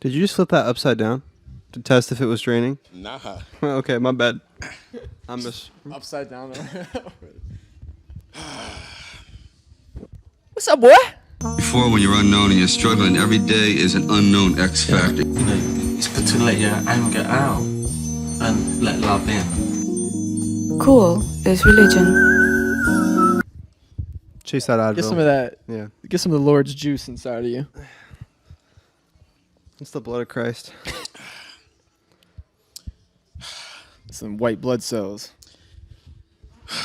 Did you just flip that upside down to test if it was draining? Nah. Okay, my bad. I'm just Upside down. What's up, boy? Before, when you're unknown and you're struggling, every day is an unknown X factor. You know, it's good to let your anger out and let love in. Cool is religion. chase that Advil. Get some of that. Yeah, Get some of the Lord's juice inside of you. it's the blood of Christ. Some white blood cells. I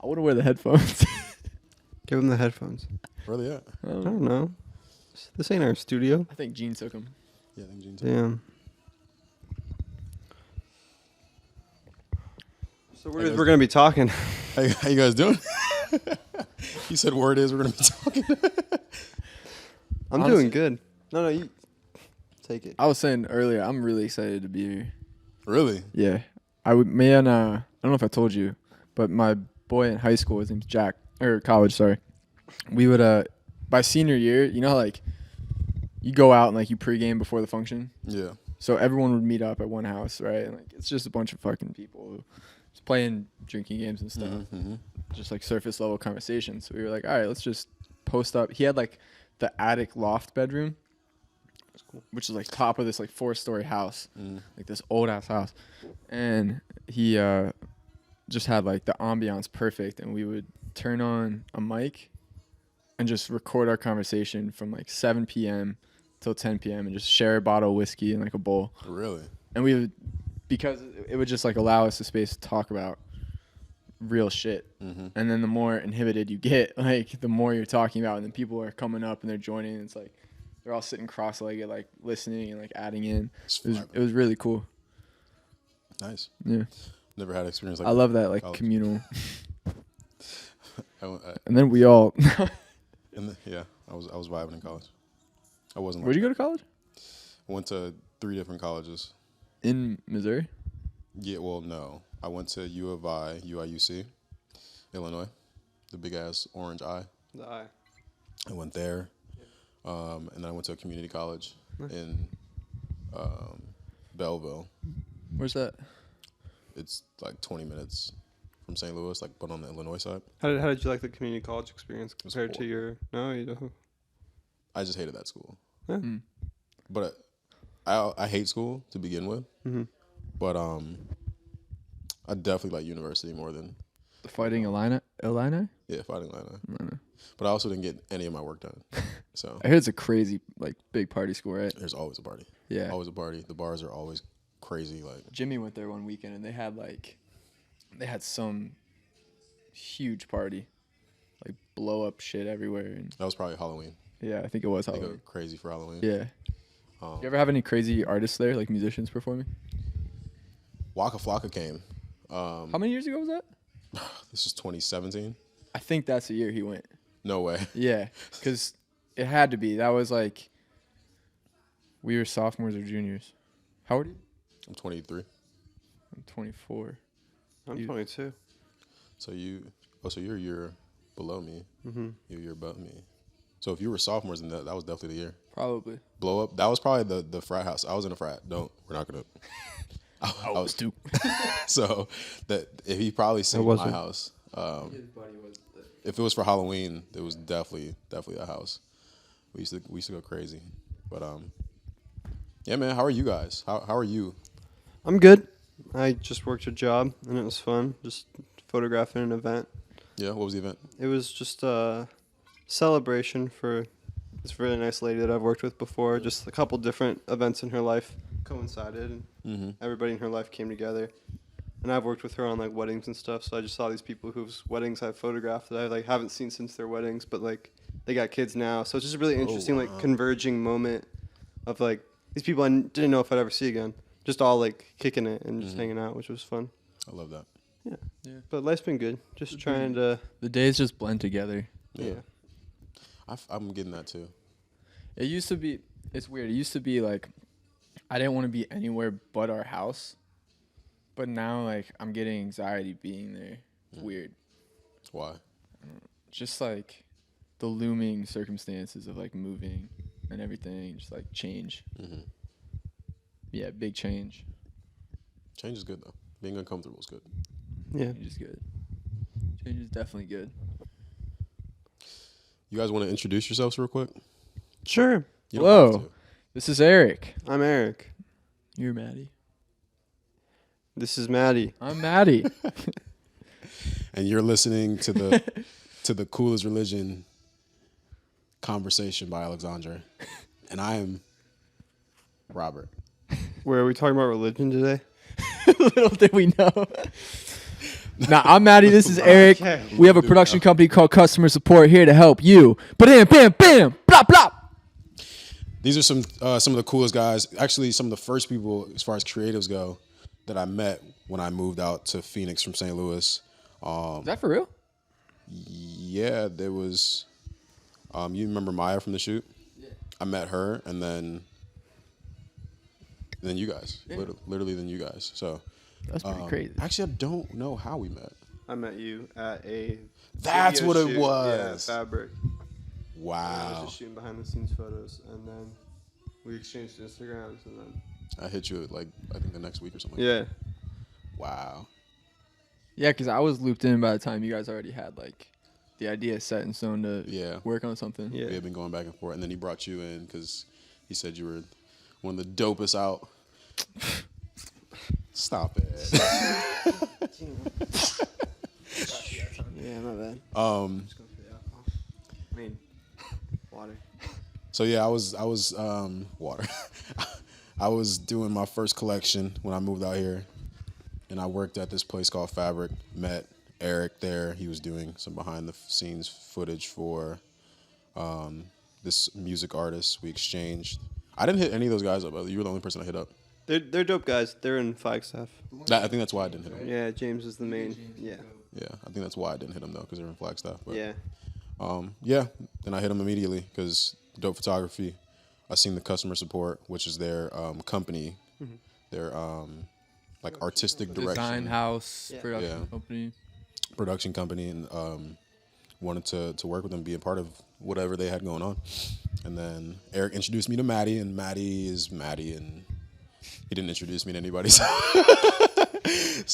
want to wear the headphones. Give him the headphones. Where they at? I don't know. This ain't our studio. I think Gene took them. Yeah, I think Gene's Damn. So Hey, guys. we're gonna be talking. How you guys doing? You said word is we're gonna be talking. I'm Honestly- doing good. No, you take it. I was saying earlier, I'm really excited to be here. Really? Yeah. I don't know if I told you, but my boy in high school, his name's Jack, or college, sorry. We would, by senior year, you know how, like, you go out and, like, you pregame before the function? Yeah. So everyone would meet up at one house, right? And, like, it's just a bunch of fucking people just playing drinking games and stuff. Mm-hmm. Just, like, surface level conversations. So we were like, all right, let's just post up. He had, like, the attic loft bedroom. That's cool. Which is, like, top of this, like, 4-story house. Like, this old-ass house. And he just had, like, the ambiance perfect. And we would turn on a mic and just record our conversation from, like, 7 p.m. till 10 p.m. and just share a bottle of whiskey in, like, a bowl. Really? And we would, because it would just, like, allow us the space to talk about real shit. Mm-hmm. And then the more inhibited you get, like, the more you're talking about. And then people are coming up and they're joining. And it's like they're all sitting cross-legged, like, listening and, like, adding in. It was really cool. Nice. Yeah. Never had experience like I love that, like, college. communal. I And then we all. I was vibing in college. I wasn't. Where'd you go to college? I went to 3 different colleges. In Missouri? Yeah, well, no. I went to U of I, UIUC, Illinois, the big ass orange eye. The eye. I went there, and then I went to a community college in Belleville. Where's that? It's like 20 minutes from St. Louis, like, but on the Illinois side. How did you like the community college experience was compared to your? No, you don't. I just hated that school. Yeah. But I hate school to begin with. Mm-hmm. But I definitely like university more than The Fighting Illini? fighting Atlanta. But I also didn't get any of my work done. So I heard it's a crazy, like, big party school, right? there's always a party. Yeah. Always a party. The bars are always crazy. Like, Jimmy went there one weekend and they had some huge party, like, blow up shit everywhere. And that was probably Halloween. yeah, I think it was They go Halloween. crazy for Halloween. Yeah. You ever have any crazy artists there, like musicians performing? Waka Flocka came. How many years ago was that? This is 2017. I think that's the year he went. No way. Yeah, because it had to be. That was like we were sophomores or juniors. How old are you? I'm 23. I'm 24. I'm 22. So you're a year below me. Mm-hmm. You're a year above me. So if you were sophomores, then that was definitely the year. Probably. Blow up. That was probably the frat house. I was in a frat. We're not gonna. I was too. So that if he probably seen my wasn't. house. If it was for Halloween, it was definitely a house. We used to go crazy. But yeah, man. How are you guys? How are you? I'm good. I just worked a job and it was fun. Just photographing an event. Yeah. What was the event? It was just a celebration for this really nice lady that I've worked with before. Just a couple different events in her life coincided, and everybody in her life came together. And I've worked with her on, like, weddings and stuff, so I just saw these people whose weddings I've photographed that I, like, haven't seen since their weddings, but, like, they got kids now. So it's just a really interesting, like, converging moment of, like, these people I didn't know if I'd ever see again. Just all, like, kicking it and just hanging out, which was fun. I love that. Yeah. But life's been good. Just trying to... The days just blend together. Yeah. I'm getting that too. It used to be. It's weird. It used to be like I didn't want to be anywhere but our house. But now, like, I'm getting anxiety being there. Weird. Why? Just, like, the looming circumstances of, like, moving. and everything, just like change. Yeah, big change. Change is good though. Being uncomfortable is good. Yeah. Change is good. Change is definitely good. You guys want to introduce yourselves real quick? Sure. You don't have Whoa. to. This is Eric. I'm Eric. You're Matty. This is Matty. I'm Matty. And you're listening to the to the Coolest Religion conversation by Alexandre. And I am Robert. Where are we talking about religion today? Little did we know. Nah, I'm Matty. This is Eric. Okay. We have a production company called Customer Support here to help you. Bam, bam, bam, blah, blah. These are some of the coolest guys. Actually, some of the first people, as far as creatives go, that I met when I moved out to Phoenix from St. Louis. Is that for real? Yeah, there was. You remember Maya from the shoot? Yeah. I met her, and then you guys. Yeah. Literally, then you guys. So that's pretty crazy. Actually, I don't know how we met. I met you at a. That's what shoot. it was. Yeah, Fabric. Wow. I was just shooting behind the scenes photos, and then we exchanged Instagrams, and then I hit you like I think the next week or something. yeah. Wow. Yeah, because I was looped in by the time you guys already had like the idea set in stone to work on something. Yeah. We had been going back and forth, and then he brought you in because he said you were one of the dopest out. Stop it. Yeah, my bad. I mean, water. So yeah, I was water. I was doing my first collection when I moved out here, and I worked at this place called Fabric. Met Eric there. He was doing some behind the scenes footage for this music artist. We exchanged. I didn't hit any of those guys up. You were the only person I hit up. They're dope guys. They're in Flagstaff. I think that's why I didn't hit him. Yeah, James is the main. Yeah. Yeah, I think that's why I didn't hit him though, because they're in Flagstaff. But, Yeah. yeah. Then I hit him immediately because Dope Photography. I seen the customer support, which is their company, their like artistic direction, Design house, production company, and wanted to work with them, be a part of whatever they had going on. And then Eric introduced me to Matty, and Matty is Matty, and he didn't introduce me to anybody. So,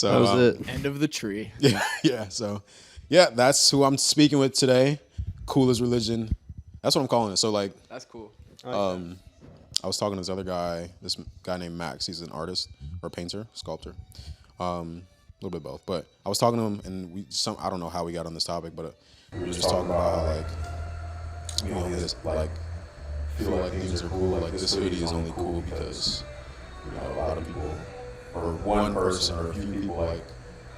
That was it. End of the tree. Yeah. So, yeah, that's who I'm speaking with today. Coolest Religion. That's what I'm calling it. So, like, That's cool. I was talking to this guy named Max. He's an artist or painter, sculptor, a little bit both. But I was talking to him, and I don't know how we got on this topic, but we were just talking about how like we only just like feel like things are cool. Like this hoodie is only cool because a lot of people, or one person, or a few people like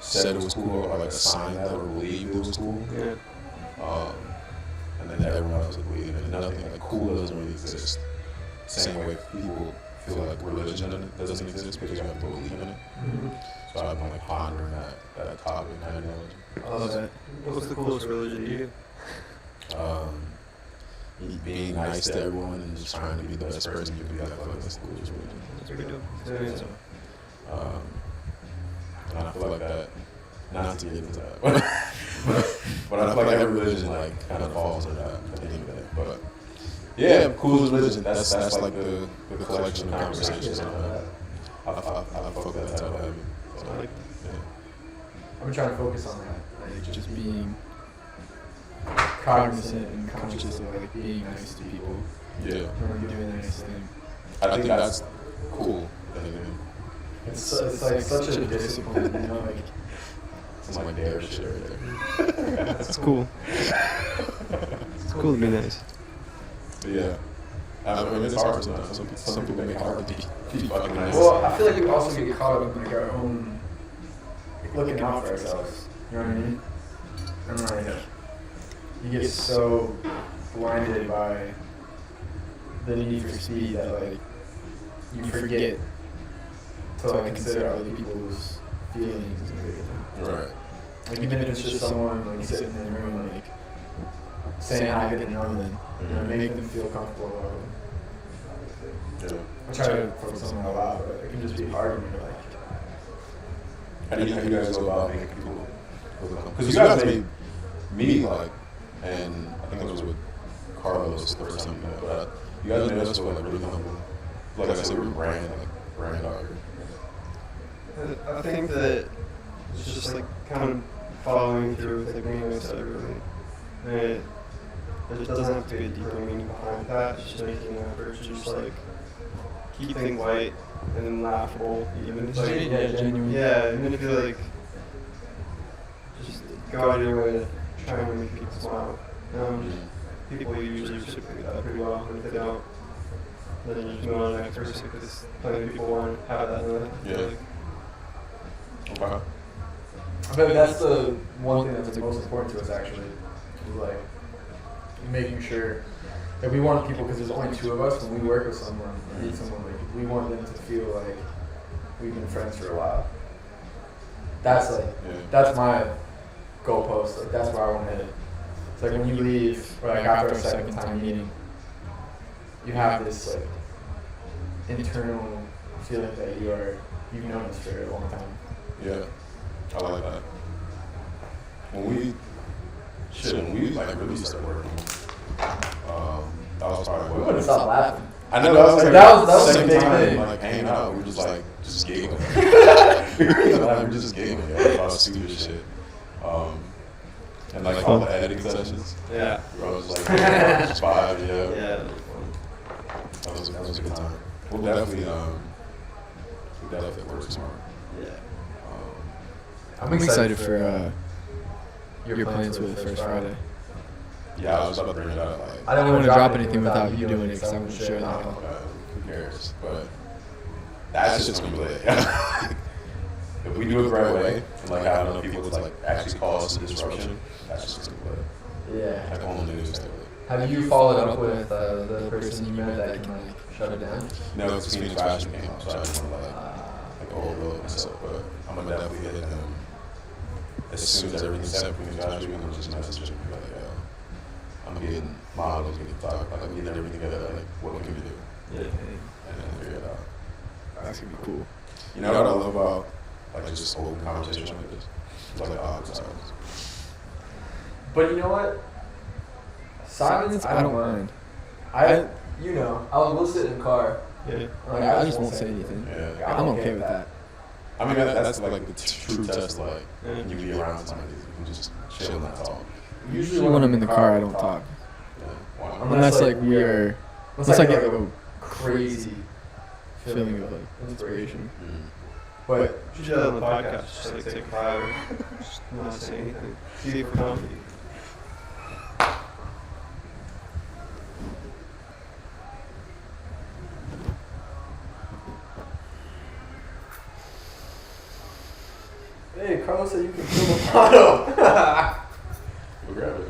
said it was cool, or like assigned that or believed it was cool. Yeah. And then everyone else would believe it. And nothing like cool doesn't really exist. Same way people feel like religion doesn't exist because you have to believe in it. So I've been like pondering that topic and ideology. I love that. What's the coolest religion to you? Being nice to everyone and just trying to be the best person you can be. I feel like that's the coolest religion. That's pretty dope. And I feel like that, not to get into that, but I feel like every religion like kind of falls into that at the end of the day. But yeah, coolest religion. That's like the collection of conversations I fuck with that type of heavy. So, I like I'm trying to focus on that. Like just being cognizant and conscious of like being nice to people. Yeah, Or doing the nice thing. I think that's cool. It's like such a discipline, you know, like It's my dare shit right there. It's cool. It's cool to be nice. But yeah. I mean, it's hard sometimes. Some people make it hard to be fucking nice. Well, I feel like we also get caught up in like our own like, looking out for ourselves. You know what I mean? And like you get so blinded by the need for speed that like you forget to like consider other people's feelings and everything. Right. Like even if it's just someone like sitting in the room like saying hi to them, you know, make them feel comfortable. Yeah. I try to focus on that a lot, but it can just be hard when you're like. How do you guys go about making people feel comfortable? Because you guys made me like, and I think it was with Carlos the first time we met, but You guys made us feel like really humble. Like I said, we were brand dog. I think that it's just like kind of following through with like being nice to everybody. Right? It just doesn't have to be a deeper meaning behind that. It's just making an effort to just like keep things light and laughable, even if like, genuine. yeah, even if you like just go out of your way to try and make people smile. People usually reciprocate that pretty well, and if they don't, then you just move on to the next person because plenty of people want to have that in their life. Yeah. Okay. I bet that's the one thing that's like most important to us actually, is like making sure that we want people, because there's only two of us, when we work with someone or meet someone, like we want them to feel like we've been friends for a while. That's like, that's my goalpost, like that's where I want to hit it. It's like when you leave, or like after a second time meeting, you have this like internal feeling that you've known us for a long time. Yeah, I like that. When we like really started working, that was probably We what. wouldn't stop laughing. I know that was like that was second the big time, thing. like hanging out. We were just giggling. We were just giggling about stupid shit. And like all the editing sessions. Yeah. Where I was like, just five, yeah. Yeah. That was a good time. We'll definitely work smart. Yeah. I'm excited for your plans with First Friday. Yeah, I was about to bring it up. Like, I don't want to drop anything without you doing it because I want to share that. who cares? But that shit's gonna be lit. If we do it the right way, and like have enough people to like actually cause some disruption, that's just gonna be lit. Yeah. Like on the news type of. Have you followed up with the person you met that can like shut it down? No, it's Phoenix Fashion came out, so I didn't want to like overload myself. But I'm gonna definitely hit him as soon as everything's set for Phoenix Fashion Week. I'm just message him like, I'm getting models, getting photography, like I'm getting everything together. Like, what can we do? Yeah. And then figure it out. That's gonna be cool. You know what I love about like just open conversation like this? It's like awkward silence. But you know what? Silence, I don't mind. We'll sit in the car. Yeah. Like, I just won't say anything. Yeah. I'm okay with that. I mean, that's like the true test. Like, you be around somebody, you can just chill and talk. Usually when I'm in the car, I don't talk. Yeah. Wow. Unless like unless I get like a crazy feeling of like inspiration. Mm-hmm. But you should do that on the podcast. Just like take a five, just not say anything. See if we're comfy. Hey, Carlos said you can fill the bottle. We'll grab it.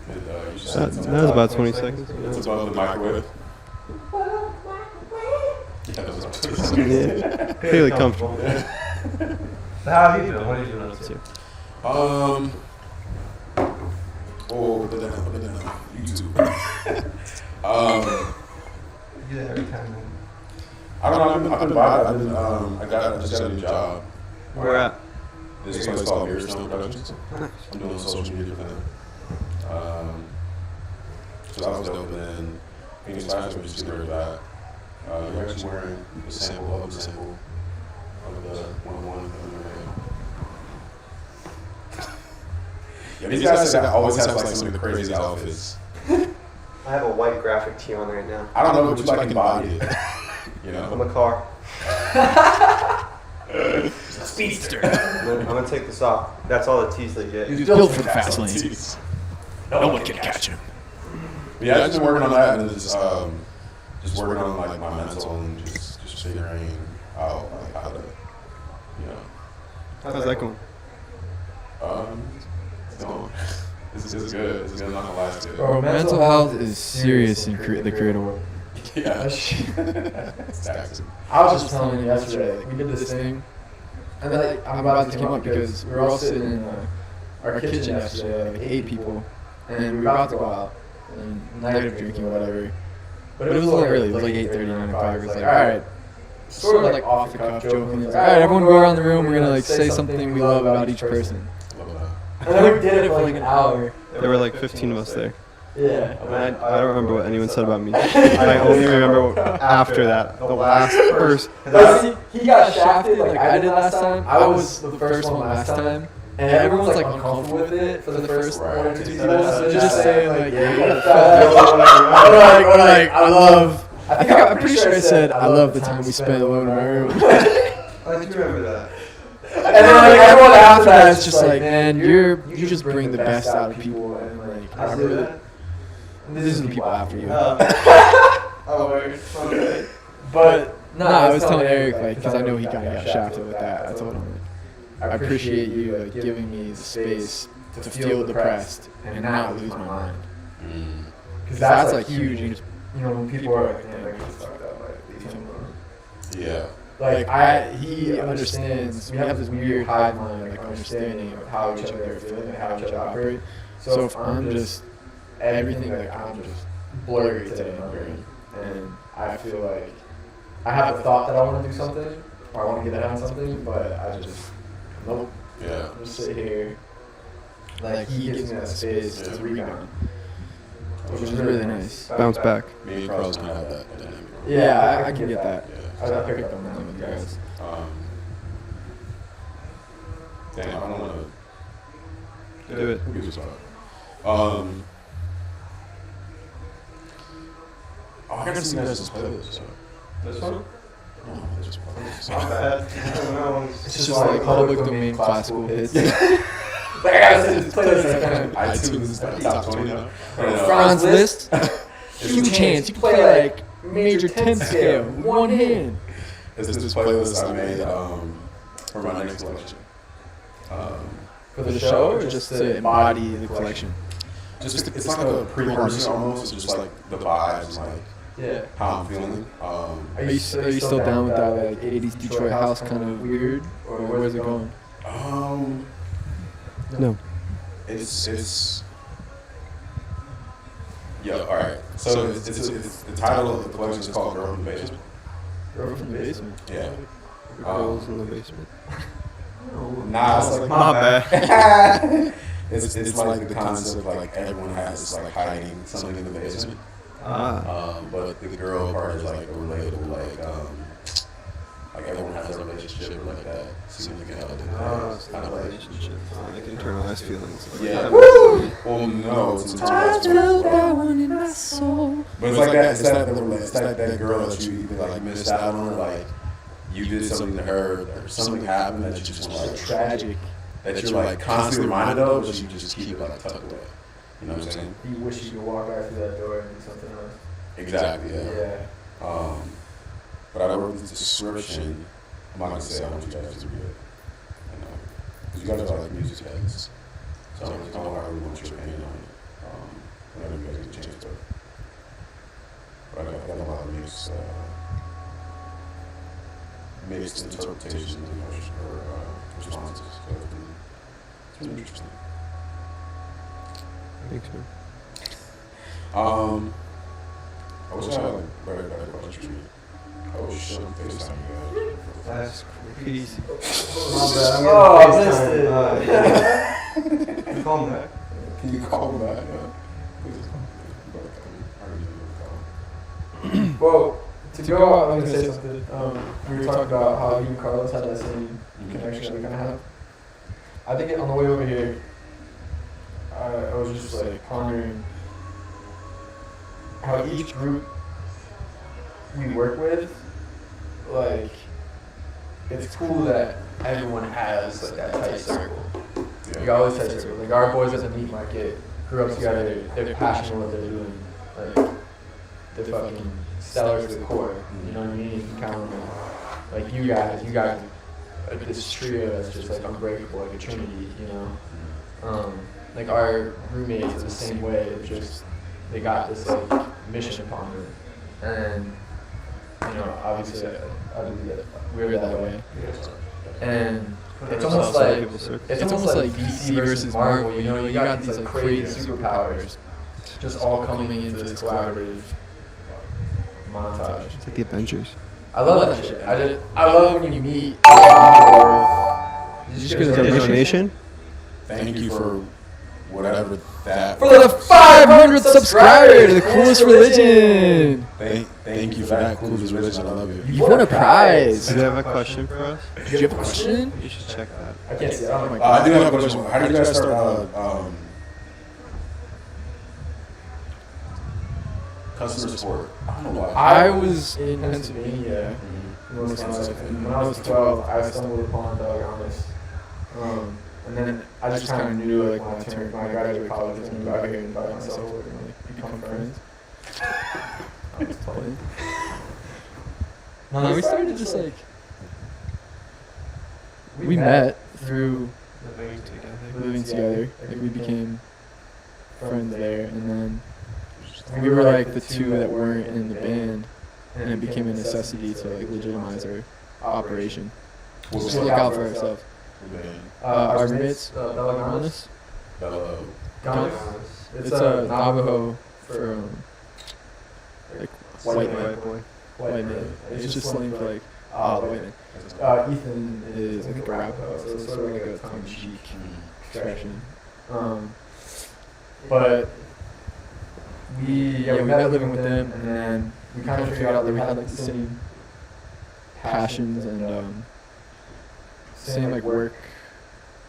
And, you should That send was about 20 seconds. It's above the microwave. Yeah, that was about 20 seconds. Yeah. Fairly comfortable. So how have you been? What have you been up to? Put that on YouTube. You do that every time, man. I don't know. I've been vibing. I just got a new job. Where at? This place called Mirrorstone Productions. I'm doing a social media for them. So that was dope. And then Phoenix Fashion was just getting rid of that. You're actually wearing the sample of the 1-1. Yeah, these guys say that always has like some of the crazy outfits. I have a white graphic tee on right now. I don't know what you like embody it. You I'm know? a car. Speedster. I'm gonna take this off. That's all the tees they get. He's built for the fast lane. No one can catch him. Yeah, I've just been working on that and just working on like my mental and just figuring out like how to, you know. How's that going? It's going. This is good. This is gonna not last good. Bro, mental health is serious in the creative world. Yeah. It's taxing. I was just telling you yesterday, like, We did this thing, and then I'm about to came up because we were all sitting in our kitchen yesterday, like 8 people, and we were about to go out and night of drinking or whatever. But it was a little early. It was like 8:30, 9 o'clock. It was like, all right, sort of like off the cuff joking. It was like, all right, everyone go around the room. We're gonna like say something we love about each person. Love that. and then we did it for like an hour. There were like 15 of us there. Yeah. I don't remember what anyone said about me. I only remember after that. The last person. But see, he got shafted like I did last time. I was the first one last time. And everyone's like uncomfortable with it for the first one or two people. So just saying like, yeah, what the fuck? Or like, I love. I'm pretty sure I said I love the time we spent alone in my room. I do remember that. And then like everyone after that is just like, man, you just bring the best out of people, and like I really. This is the people after you. Okay. But no, I was telling Eric like because I know he kind of got shafted with that. I told him like, I appreciate you like giving me the space to feel depressed and not lose my mind. Because that's like huge. You know when people are like, damn, like, fucked up, like leave him alone. Yeah. Like he understands. We have this weird hive mind, like understanding of how each other are feeling and how each other operate. So if I'm just everything, like I'm just blurry today in my brain, and I feel like I have a thought that I want to do something or I want to get out on something, but I just nope. Yeah. I'm just sit here. Like he gives me that space to rebound, which is really nice. Bounce back. Me and Carlos can have that dynamic. Yeah, I can get that. Yeah. I picked up on that with you guys. Damn, I don't want to. Do it. Who gives a fuck? I gotta see guys' playlist. So. This one? No, it's just It's just like public domain classical hits. Like I gotta say this playlist. iTunes is like top 20 now. Franz Liszt. Huge hands. You can play like major 10 scale with one hand. It's this playlist I made for my next collection. For the show or just to embody the collection? Just it's like a pre-harmony almost. It's just like the vibes, like Yeah. how I'm feeling. Are you still down with that like 80s Detroit house kind of weird, or where's it going? No. It's yeah. All right. So it's the title of the collection is called Girl from the Basement. Girl from the basement. Yeah. Girls in the basement. Nah, it's like My bad. it's like the concept like everyone has like hiding something in the basement. But the girl part is like relatable, like everyone has a relationship like that. Seems like It's kind not of a like relationship. Like internalized feelings. yeah. Well, no, it's internalized. one in my soul. But it's like that. It's that girl that you either like missed out on, or like you did something to her, or something happened that you just want like Tragic. that you're like constantly reminded of, but you just keep like tucked away. You know what I'm saying? You wish you could walk out through that door and do something else. Exactly. Yeah. Yeah. But I wrote this description. I'm not gonna say I want you guys to read it. Because you guys are like music heads, so I don't really want your opinion on it. Whenever you guys get a chance, but I got a lot of mixed interpretations or responses. So it's been interesting. Thanks, man. I wish I had like better questions. Oh shit, I'm FaceTiming you guys. That's crazy. Oh, I missed it. Call back. Can you call me back? Well, to go out, I'm going to say something. We were talking about how you and Carlos had that same connection we kind of have. I think on the way over here, I was just like pondering how each group we work with, like, it's cool that everyone has like that tight circle. Like always tight circle. Like our boys at the meat market grew up together. They're passionate what they're doing. Like they're fucking stellar to the core. You know what I mean? You can count on them. Like you guys, like this trio that's just like unbreakable, like a trinity. You know. Like our roommates are the same way. It's just they got this like mission upon them, and you know, obviously, I believe that we're that way. And it's almost like DC versus Marvel. You know, you got these like crazy superpowers, just all coming into this collaborative montage. It's like the Avengers. I love that shit. I love when you meet. Did you just get a donation? Thank you for whatever that. For the 500th subscriber to the coolest religion. Thank you for that coolest religion. I love you. You won a prize. Do you have a question for us? Do you have a question? You should check that. I can't see it. Oh my I do have a question. How did you guys start customer support? I don't know why. I was in Pennsylvania most of my life, and when I was 12, I stumbled upon Doug on this. And then I just kind of knew, like, when I graduated college, I was going to go out here and by myself and like, become friends. I was playing. No, we started just like, we met through living together. Like, we became friends there, and then we were like the two that weren't in the band, and it became a necessity to like legitimize our operation. Just look out for ourselves. Our roommates, Bella Gonzalez. It's a Navajo for like white man. White man. It's just slang for like white man. Ethan is like a Arapaho, so it's sort of like a tongue-in-cheek expression. But we met living with them, and then we kind of figured out that we had like the same passions and same like work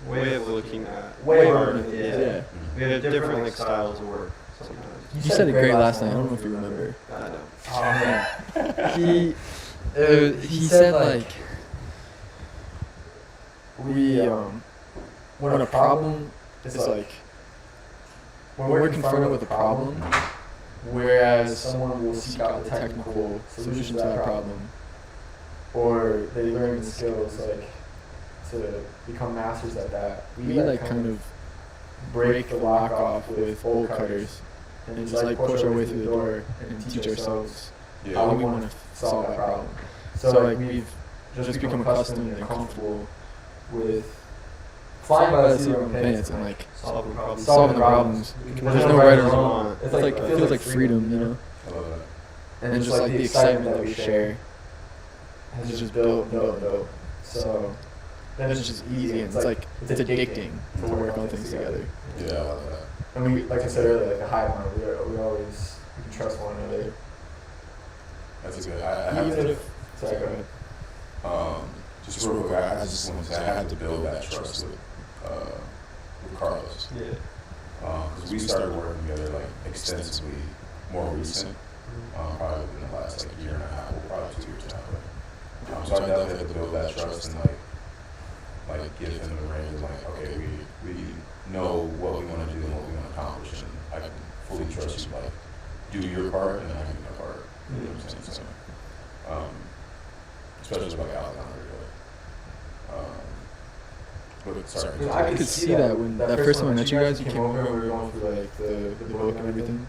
Way of looking at. harder. Yeah. We have different like styles of work sometimes. You said it great last night. I don't know if you remember. I know. Oh man. He said like we when a problem is like when we're confronted with a problem, whereas someone will seek out the technical solution to that problem, or they learn the skills like to become masters at that. We like kind of break the lock off with bolt cutters and just like push our way through the door and teach ourselves how we want to solve that problem. So like we've just become accustomed and comfortable with flying by the seat of our own pants and like solving the problems. There's no right or wrong. It's like it feels like freedom, you know. I love that. And just like the excitement that we share has just built. So then it's just easy, and it's like it's addicting to work on things together. Yeah, I love that. And we, like I said earlier, like a hive mind, we can trust one another. That's good. I have Even to, if, sorry, go ahead. just real quick, I just want to say I had to build that trust with Carlos. Yeah. Because we started working together like extensively more recent, probably in the last like year and a half, or probably 2 years now. So I definitely had to build that trust and like give him the reins, like, okay, we know what we want to do and what we want to accomplish, and I can fully trust you, like, do your part and I can do my part. You know what I'm saying? So, especially with like Alexander. But sorry. I could see that when that first time I met you guys, you came over and we were going through like the book and everything.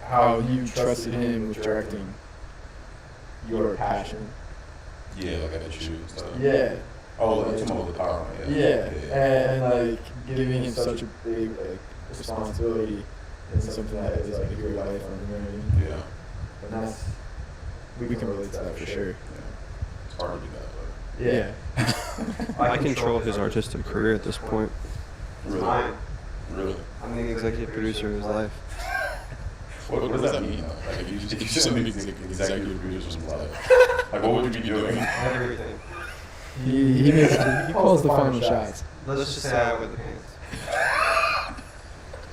How you trusted him with directing your passion. Yeah, like at the shoot and stuff. Yeah. Oh, like tomorrow the power line. Yeah. And like giving him such a big like responsibility in something that is like your life, you know what I mean? Yeah. And that's we can relate to that for sure. Yeah. It's hard to do that, but Yeah. I control his artistic career at this point. really, Mine. really. I'm the executive producer of his life. What does that mean? Like, if you said the executive producer of his life, like, what would you be doing? Everything. He calls the final shots. Let's just say I wear the pants.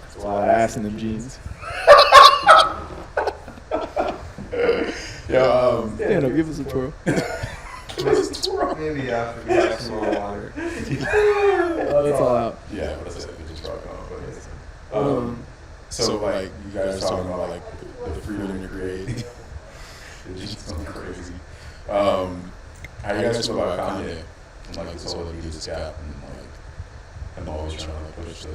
It's a lot of ass in them jeans. Yeah. Stand up, give us a twirl. Maybe after we have some more water. Oh, that's all out. Yeah, but that's it. We just rock on. But so like you guys are talking about like the freedom to create. It's just something crazy. How you guys feel about Kanye and like this whole music gap and like I'm always trying to like push the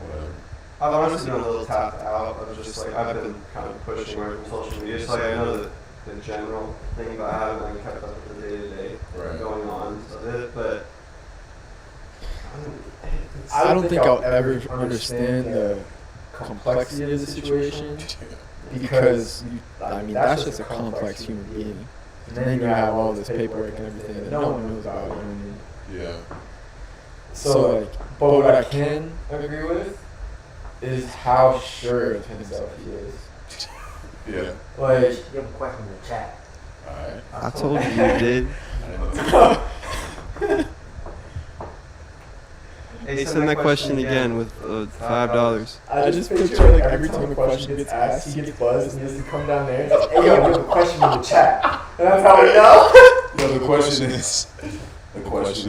whatever. I've honestly been a little tapped out of just like I've been kind of pushing away from social media. So like I know the general thing, but I haven't like kept up with the day-to-day going on of it. But I don't think I'll ever understand the complexity of the situation because I mean that's just a complex human being. And then you have all this paperwork and everything that no one knows about. You know what I mean? Yeah. So like, but what I can agree with is how sure of himself he is. Yeah. Like, You have a question in the chat. Alright. I told you you did. Hey, send that question again with $5. I just picture like every time a question gets asked, he gets buzzed and he has to come down there and say, hey, yo, we have a question in the chat. And that's how we know. No, the question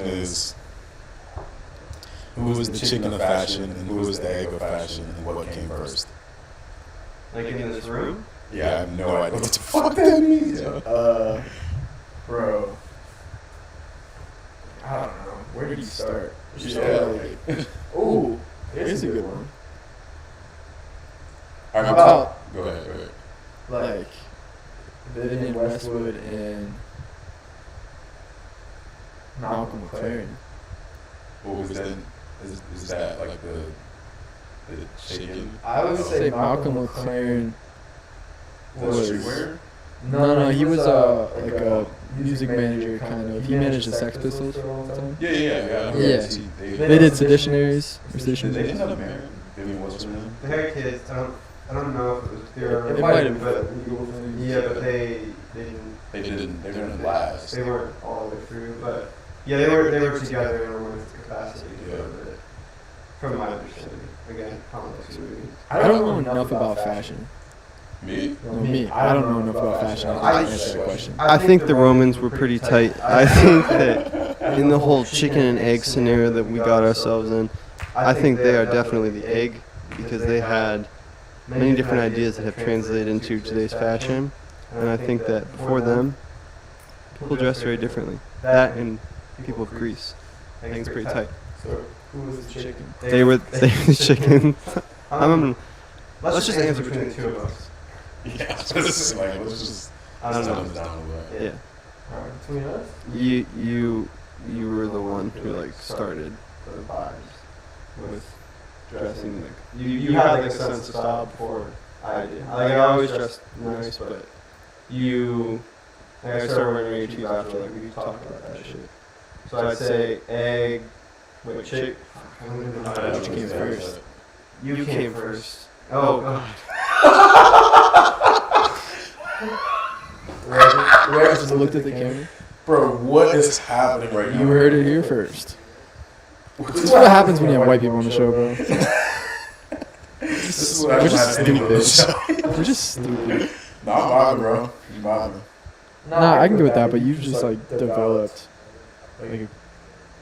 is, who was the chicken of fashion and who was the egg of fashion and what came first? Like in this room? Yeah, I have no idea what the fuck that means. Yo. Bro. I don't know. Where did you start? Ooh, here's a good one. All right, About, go ahead. like, Vivian Westwood and Malcolm McLaren. What was that? Is that like the shaking? I would say Malcolm McLaren was... streetwear? No, he was like a music manager, kind of. He managed the Sex Pistols for a long time. Yeah. Yeah. They did Seditionaries. They didn't have a married. Vivian what's her name? They had kids. I don't know if it was their. It might have but been. yeah, but they didn't. They didn't last. They weren't all the way through, but yeah, they were together in a romantic capacity. Yeah. But from my understanding, again, complex movie. I don't know enough about fashion. Me? Me, I don't know enough about fashion. I just answer that question. I think the Romans were pretty tight. I think that in the whole chicken and egg scenario that we got ourselves in, I think they are definitely the egg because they had many different ideas that have translated into today's fashion. And I think that before them, people dressed very differently. That and people of Greece. I think it's pretty tight. So, who was the chicken? They were the chicken. Let's just answer between the two of us. Yeah. Let's just I don't dumb know. this down a little bit. Yeah. Alright, between us? You were the one who like started the vibes with dressing like you had like a sense of style before I did. Like I always dressed nice, but I started wearing raincoats after like we talked about that shit. So I'd say egg. Wait, chick. Which came first? You came first. Oh god. Whoever Just looked at the camera. Bro, what is happening right now? You heard it here first. This is what happens when you have white people on the show, bro. This is what We're I'm just having on this show. They're just stupid. No, I'm vibing, bro. You vibing. Nah, I can go with that, but you've just like developed like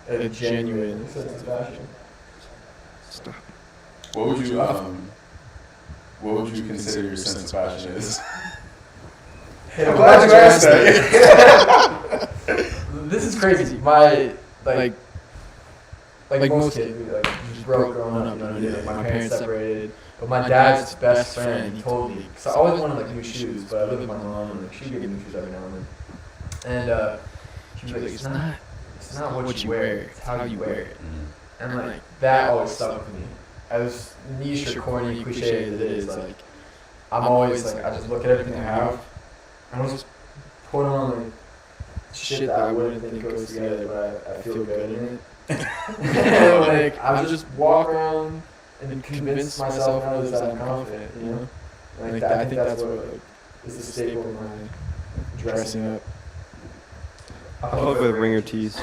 a genuine sense of fashion. Stop. What would you consider your sense of fashion is? I'm glad you asked that. This is crazy. My like most kids, we like just broke growing up. Like, my parents separated, but my dad's best friend, he told me, because I always wanted like new shoes, but I lived with my mom, and like she would get new shoes every now and then. And she was like, it's not what you wear, it's how you wear it. And like that always stuck with me. As niche or corny cliche as it is, like I'm always like I just look at everything I have. I just put on like shit that I wouldn't think goes together, but I feel good in it. And like I just walk around and convince myself and others that I'm confident, you know. Like I think that's what like is the staple of my dressing up. I'll fuck with ringer tees.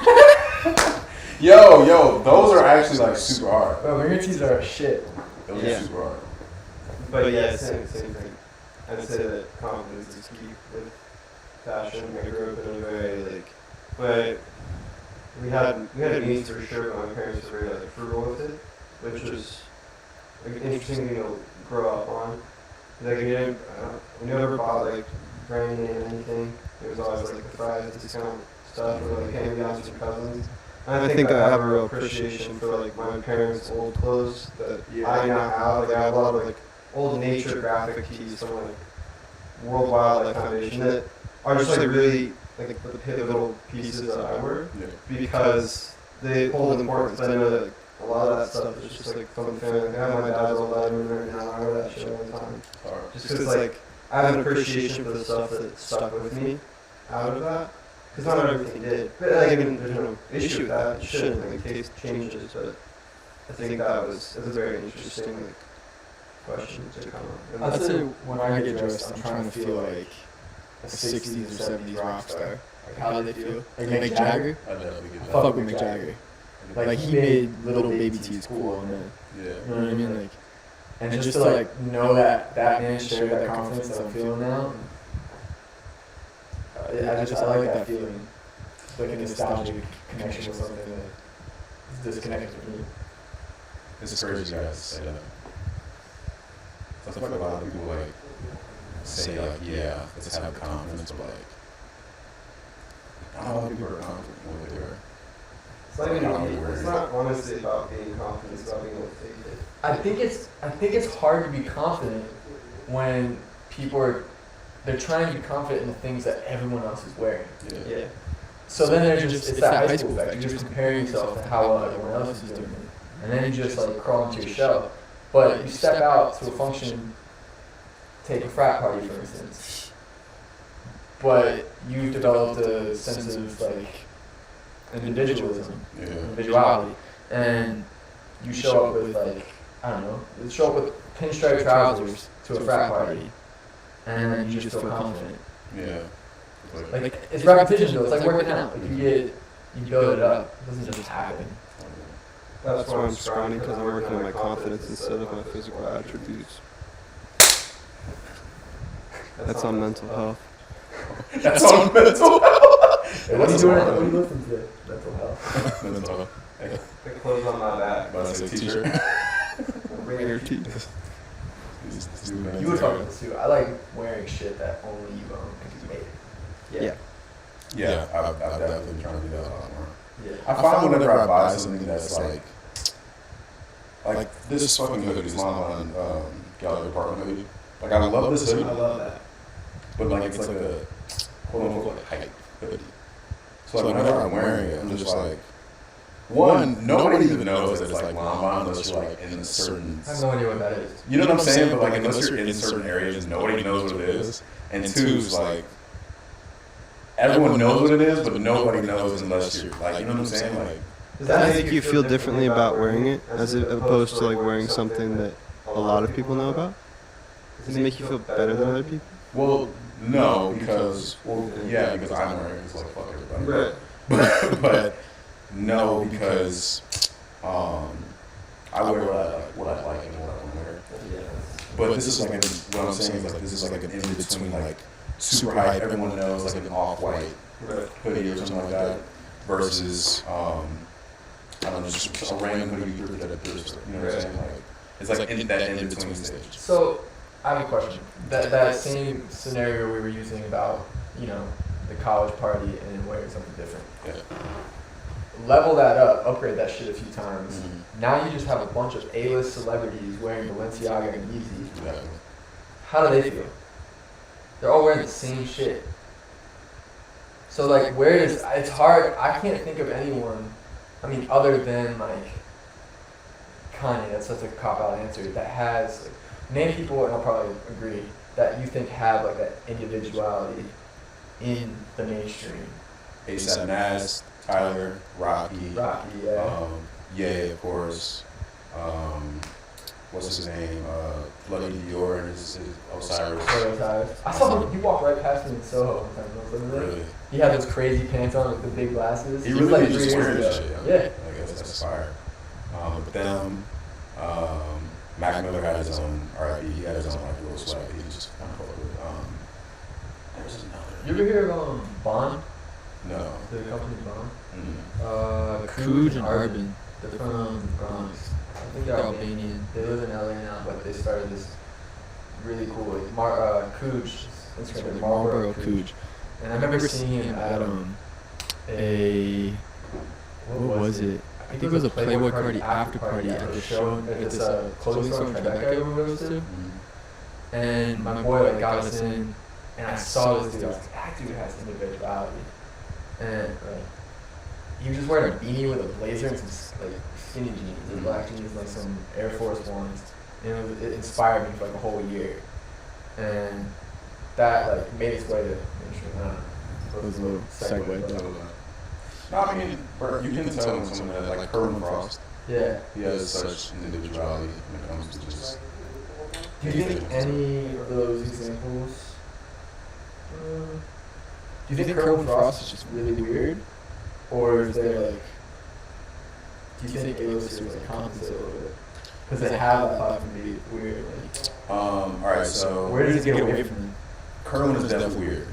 Yo, those are actually like super hard. But ringer tees are shit. Those Yeah. are super hard. But yeah, same thing. I'd say that confidence is key with fashion. I grew up in a very like, but we had needs for sure, but my parents were very like frugal with it, which was like an interesting thing to grow up on. Like we never bought like brand name anything. It was always like the Fry's discount stuff or like hand-me-downs from cousins. And I think I have a real appreciation for like my parents' old clothes that I now have. Like I have a lot of like old nature graphic tees from like World Wildlife Foundation that are just like really like the pivotal pieces that I wear because they hold importance. I know that like, a lot of that stuff is just like from the family. Like, I have my dad's old item right now. I wear that shit all the time. Just because like I have an appreciation for the stuff that stuck with me out of that. because not everything did. But like, there's no issue with that. You shouldn't like taste changes, but I think that was a very interesting like question to come up. I'd say when I get dressed, I'm trying to feel like a 60s or 70s rock star. Like how do they feel? Like Mick Jagger? I definitely get that. Fuck with Mick Jagger. Like he made Little Baby Tees cool, and Yeah. you know what I mean? Like, And just to like know that man shared that confidence that I'm feeling now. I like that feeling. It's like a nostalgic connection with something that is disconnected from me. It's crazy, guys. Say that. I feel like a lot of people like say like, yeah, let's have confidence, but like, not a lot of people are confident in what they wear. It's not honestly about being confident. It's about being able to take it. I think it's hard to be confident when people they're trying to be confident in the things that everyone else is wearing. Yeah. So then they're just it's that high school effect. You're just comparing yourself to how well everyone else is doing it. And then you just like crawl into your shell. But you step out to a function, take a frat party for instance. But you've developed a sense of like individualism, individuality, and you show up with like I don't know, you show up with pinstripe trousers to a frat party, and then you just feel confident. Yeah. Like it's repetition though. It's like working out. Like you build it up. It doesn't just happen. That's why I'm scrawny, because I'm working on my confidence instead of my physical attributes. That's on mental health. That's on mental health. Hey, what are you doing? What are you listening to? Mental health. Mental health. The clothes on my back. But I say t-shirt. Bring your teeth. You were talking about this too. I like wearing shit that only you own because you made it. Yeah, I've definitely been trying to do that a lot more. Yeah. I find whenever I buy something that's like this fucking hoodie, Islam Gallery Apartment hoodie. Like I love this hoodie. I love that. But like it's like a quote unquote hype hoodie. So like whenever I'm wearing it, I'm just like, one, nobody even knows that it's like Lamba unless you're like in a certain. I have no idea what that is. You know what I'm saying? But like unless you're in certain areas, nobody knows what it is. And two is like, everyone knows what it is, but nobody knows unless you're like, you know what I'm saying? Like, Does that make you feel differently about wearing it as opposed to like wearing something that a lot of people know about? Does it make you feel better than other people? well, no, because because I'm wearing it. It's like fuck everybody. But no, because I wear what I like and what I want to wear. But this is like what I'm saying is like this is like an in between like super hype, everyone knows, like an off-white hoodie or something like that, versus I don't know, just a random hoodie you put at a thrift store. You know what I'm saying? Like it's like in that in between stage. So I have a question. That same scenario we were using about the college party and wearing something different. Yeah. Level that up, upgrade that shit a few times. Mm-hmm. Now you just have a bunch of A-list celebrities wearing Balenciaga and Yeezy. Exactly. How do they feel? They're all wearing the same shit. So like, it's hard. I can't think of anyone. I mean, other than like Kanye. That's such a cop-out answer. That has name people, and I'll probably agree that you think have like that individuality in the mainstream. A$AP Nas, Tyler, Rocky, Yeah. Ye, of course. What's his name? Bloody Dior and his Osiris. I saw him. He walked right past me in Soho one time. I was like, Really? He had those crazy pants on with the big glasses. He was really like was 3 just years wearing ago. this shit. Yeah. I guess that's fire. But them, Mac Miller had his own R.I.P. He had his own like little swag. He just kind of followed it. There's another. You ever hear of Bond? No. The company Bond? Mm-hmm. Cooge and Arbin. They're from Bronx. I think They're they're Albanian. They live in LA now, but they started this really cool Cooge. Instagram, Marlboro Cooge. And I remember seeing him at a what was it? I think it was a Playboy Cardi after party at the show. It's a clothing store in Tribeca everyone goes to. And my boy like got us in, and I saw this dude. I was like, that dude has individuality. And he was just wearing a beanie with a blazer and some like skinny jeans, and black jeans, like some Air Force Ones. And it inspired me for like a whole year. And that like made its way to mainstream. I don't know. That was a little segue. No, I mean, bro, you can tell when someone has, like Kerwin Frost, Yeah. he has such individuality when it comes to just. Do you think any of those examples? Do you think Kerwin Frost is just really weird, or is there like? Do you think A-listers like compensate a little bit because they have that platform to be weird? Like, All right, so where does it get away from them? Kerwin is definitely weird.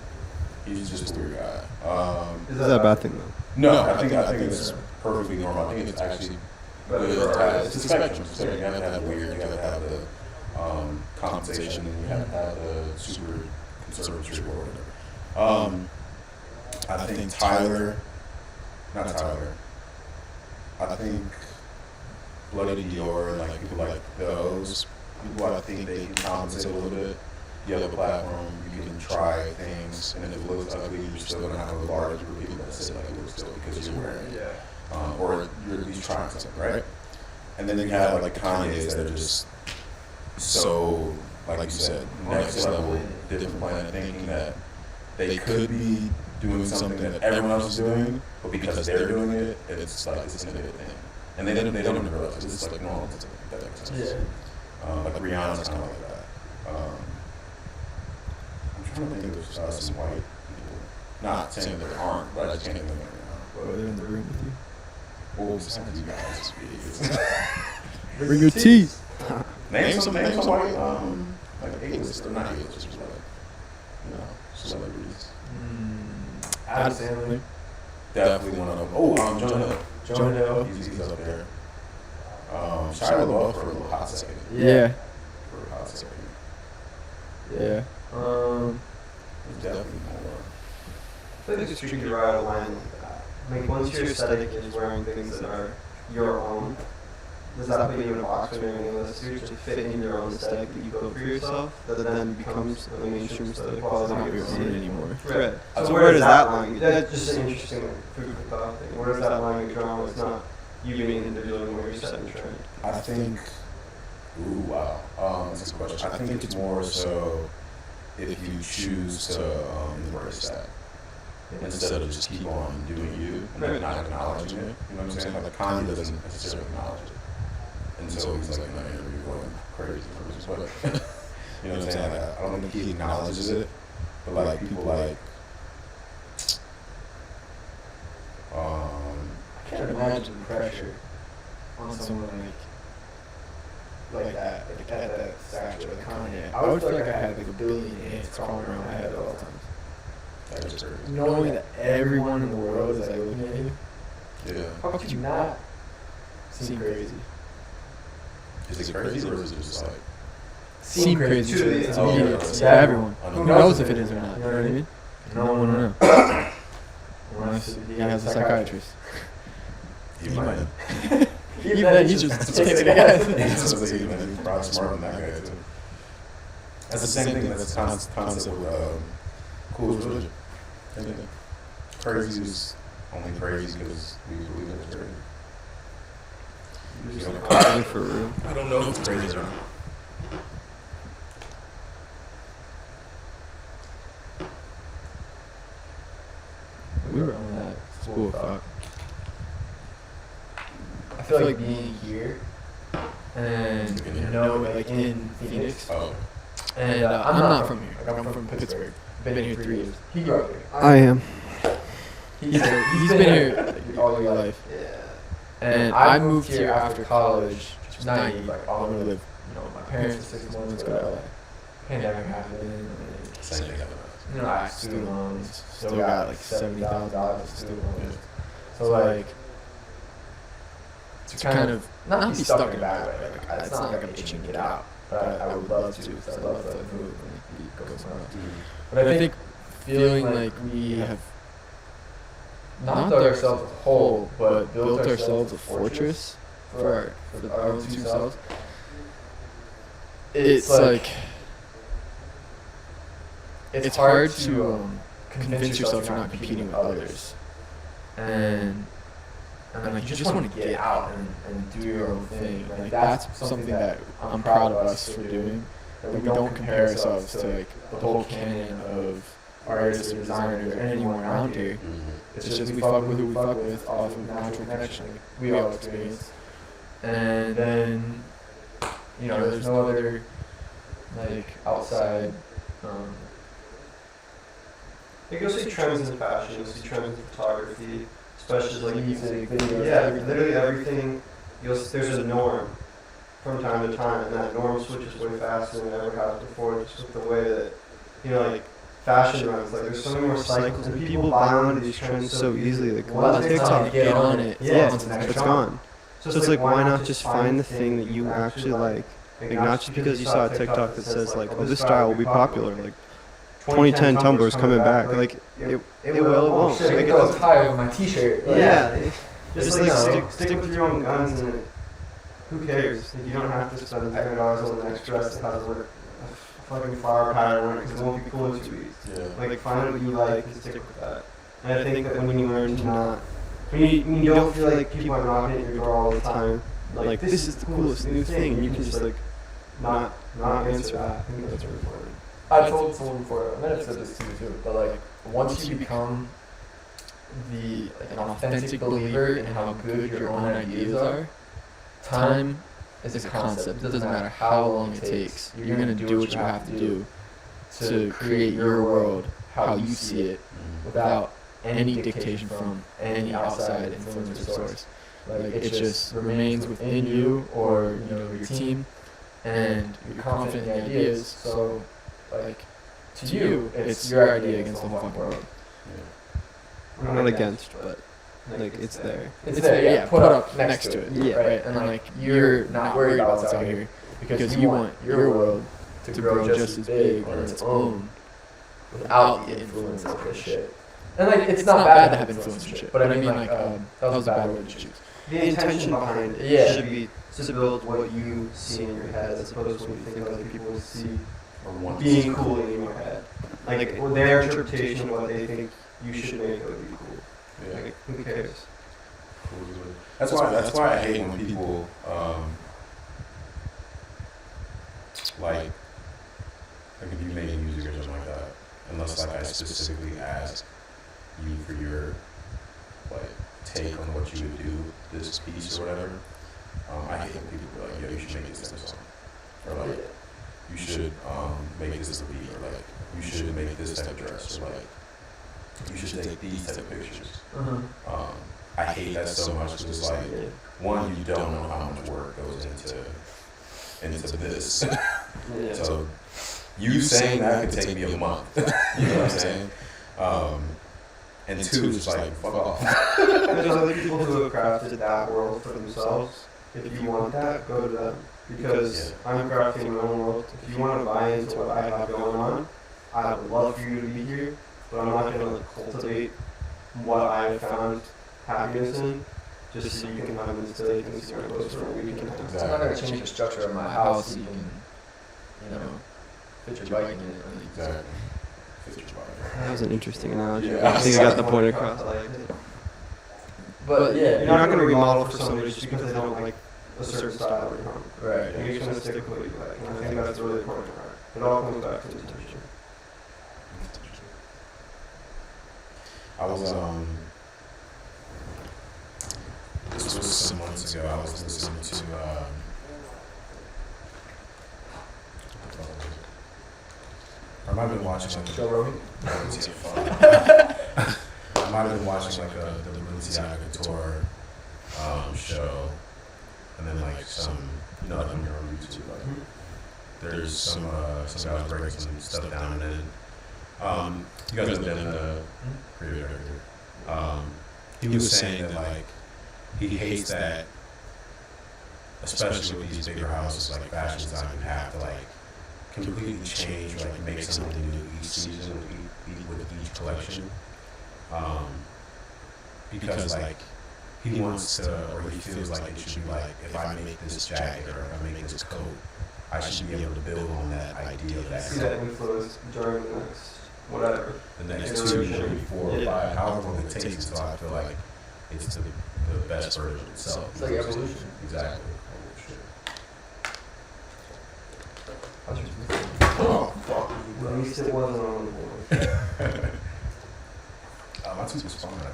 He's just a weird guy. Is that a bad thing though? No, I think it's perfectly normal. I think it's actually good to have. It's a spectrum. So you have to have weird, you have to have the compensation, and you have to have the super conservative or whatever. I think I think Bloody Dior and like people like those people, I think they can compensate a little bit. You have a platform, you can try things, and if it looks ugly, you're still gonna have a large group of people that say like it looks good because you're wearing it, or you're at least trying something, right? And then you have like Kanye's that are just so, like you said, next level, different planet thinking that they could be doing something that everyone else is doing, but because they're doing it, it's like this innovative thing. And they don't even realize it's like normal to that makes sense. Like Rihanna's kind of like that. I'm trying to think of some white people. Not saying that there aren't, but I just can't think of them right now. Are they in the room with you? Well, besides you guys, Bring your teeth. name some white, like A-list, or not A-list, just like, celebrities. Adam Sandler. Definitely one of them. Oh, Jonah Hill. Jonah Hill. He's up there. Shia LaBeouf for a little hot second. Yeah. For a hot second. Yeah. There's definitely more. I feel like it's tricky to ride a line like that. Like once your aesthetic is wearing things that are your own, does that put you in a box when you're in a list to fit in your own aesthetic that you built for yourself that then becomes a mainstream aesthetic quality of your own anymore. Right. So where does that line? That's just an interesting food for thought thing. Where does that line get drawn when it's not you being an individual and where you're setting the trend? I think. Ooh, wow. That's a good question. I think it's more so if you choose to embrace that instead of just keep on doing you and not acknowledging it. You know what I'm saying? Like Kanye doesn't necessarily acknowledge it. And so he's like, man, you're going crazy for this. But, you know what I'm saying? Like, I don't think he acknowledges it. But, like, people like, I can't imagine the pressure on someone like that, like at that stature, like Kanye. I would feel like I had like a billion hits crawling around my head at all times. that is crazy. Knowing that everyone in the world is like looking at you, Yeah. how could you not seem crazy? Is it crazy or is it just like, Seem crazy to me, yeah. to everyone. I Who don't knows know. if it is or not? You know what I mean? No one I knows. don't know. Unless he has a psychiatrist. he might. Even then, he's just kicking ass. He's probably smarter than that guy, too. That's the same thing that's the concept with cool as religion. Same thing. Crazy is only crazy because we believe in it's crazy. For real. I don't know if it's crazy or not. We were on that school of thought. I feel like being here and like in Phoenix, Oh. and I'm not from here. Like, I'm from Pittsburgh. Been here 3 years. He grew up here. I am. He's been here like, all your life. And I moved here after college, just naive. Like, I'm gonna live. My parents for 6 months, go to LA. Pandemic happened. And, Same thing. I had student loans. Still got like $70,000 of student loans. So like, to kind of not be stuck in a bad way. Like, it's not like I'm itching to get out, but I would love to because I love to move and go somewhere else. But I think feeling like we have Not dug ourselves a hole, but built ourselves a fortress for our own two selves. It's like it's hard to convince yourself you're not competing with others, and like you just want to get out and do your own thing. Like that's something that I'm proud of us for doing. That we don't compare ourselves to like the whole canon of artist or designer or anyone around here. It's just we fuck with who we fuck with off of natural connection. Like, we all experience. And then, you know, there's no other, like, outside, Like you'll see trends in fashion, you'll see trends in photography, especially like music, videos, yeah, everything. literally everything. There's a norm from time to time, and that norm switches way faster than it ever has before. Just with the way that, you know, like fashion runs, like there's so many more cycles, and people buy onto these trends so easily. Like Once on it's TikTok, get on it, yeah, it's it's gone. So it's like, why not just find the thing that you actually like not just because you saw a TikTok that says like, oh, this style will be popular, like 2010 Tumblr's coming back, like it will, it won't. Shit, Like, it goes high over my t-shirt. Like, yeah, just like stick with your own guns, and who cares? Like, you don't have to spend $100 on the next dress that has a fucking flower pattern on it because it won't be cool to you. Yeah. Like, find what you like and stick with that. And I think that when you learn to not, when you don't feel like people are knocking at your door all the time, like this is the coolest new thing, and you can just like not answer that. I think that's really important. I told someone before, I might have said this to you too, but like once you become an authentic believer in how good your own ideas are, time is a concept. It doesn't matter how long it takes. You're gonna do what you have to do to create your world how you see it, without any dictation from any outside influence or source. Like it just remains within you or your team, and you're confident in the ideas. So like to you, it's your idea against the whole fucking world. I'm not against, but like it's there. It's there, yeah. Put up next to it, Yeah. right? And like you're not worried about what's out here because you want your world to grow just as big on its own without the influence of this shit. And like it's not bad to have influence and shit, but I mean like that was a bad word to choose. The intention behind it should be to build what you see in your head as opposed to what you think other people see being cool in your head. Like or their interpretation of what they think you should make it would be cool. Yeah. Like, who cares? That's why I hate when people like if you make music or something like that, unless like I specifically ask you for your like take on what you would do this piece or whatever. I hate when people are like, yo, you should make this type of song, or like you should make this a beat, or like you should make this type of dress, or like you should take these type of pictures. I hate that so much because it's like, one, you don't know how much work goes into this. So you saying that could take me a month. You know what I'm saying? And two, it's like, fuck off. There's other people who have crafted that world for themselves. If you want that, go to them. Because I'm crafting my own world. If you want to buy into what I have going on, I would love for you to be here. But I'm not going to like, cultivate what I have found happiness in just so you can have an Instagram post for a week and a half. I'm not gonna change the structure of my house so you can, fit your bike in it. Exactly. That was an interesting analogy. Yeah. I think I got the point across. I liked it. But yeah, You're not going to remodel for somebody just because they don't like a certain style of your home. right. You're just going to stick with what you like. And I think that's a really important part. It all comes back to intention. I was this was some months ago. I was listening to I might have been watching like Joe Rogan. I might have been watching like the Balenciaga tour show, and then like some like on your own YouTube. Like, there's some guys breaking some stuff down, and then you guys know Dan, the creative director. He was saying that like he hates that, especially with these bigger houses like fashion design, you have to like completely change, like make something new each season with each collection. Because like he wants to, or he feels like it should be like, if I make this jacket or if I make this coat, I should be able to build on that idea of that See that coat. influence during the next whatever. The next 2, 3, 4, 5, however long it takes until I feel like it's the best version of itself. It's like evolution. Exactly. Oh, fuck. At least it wasn't on the board. My tooth is fine. I think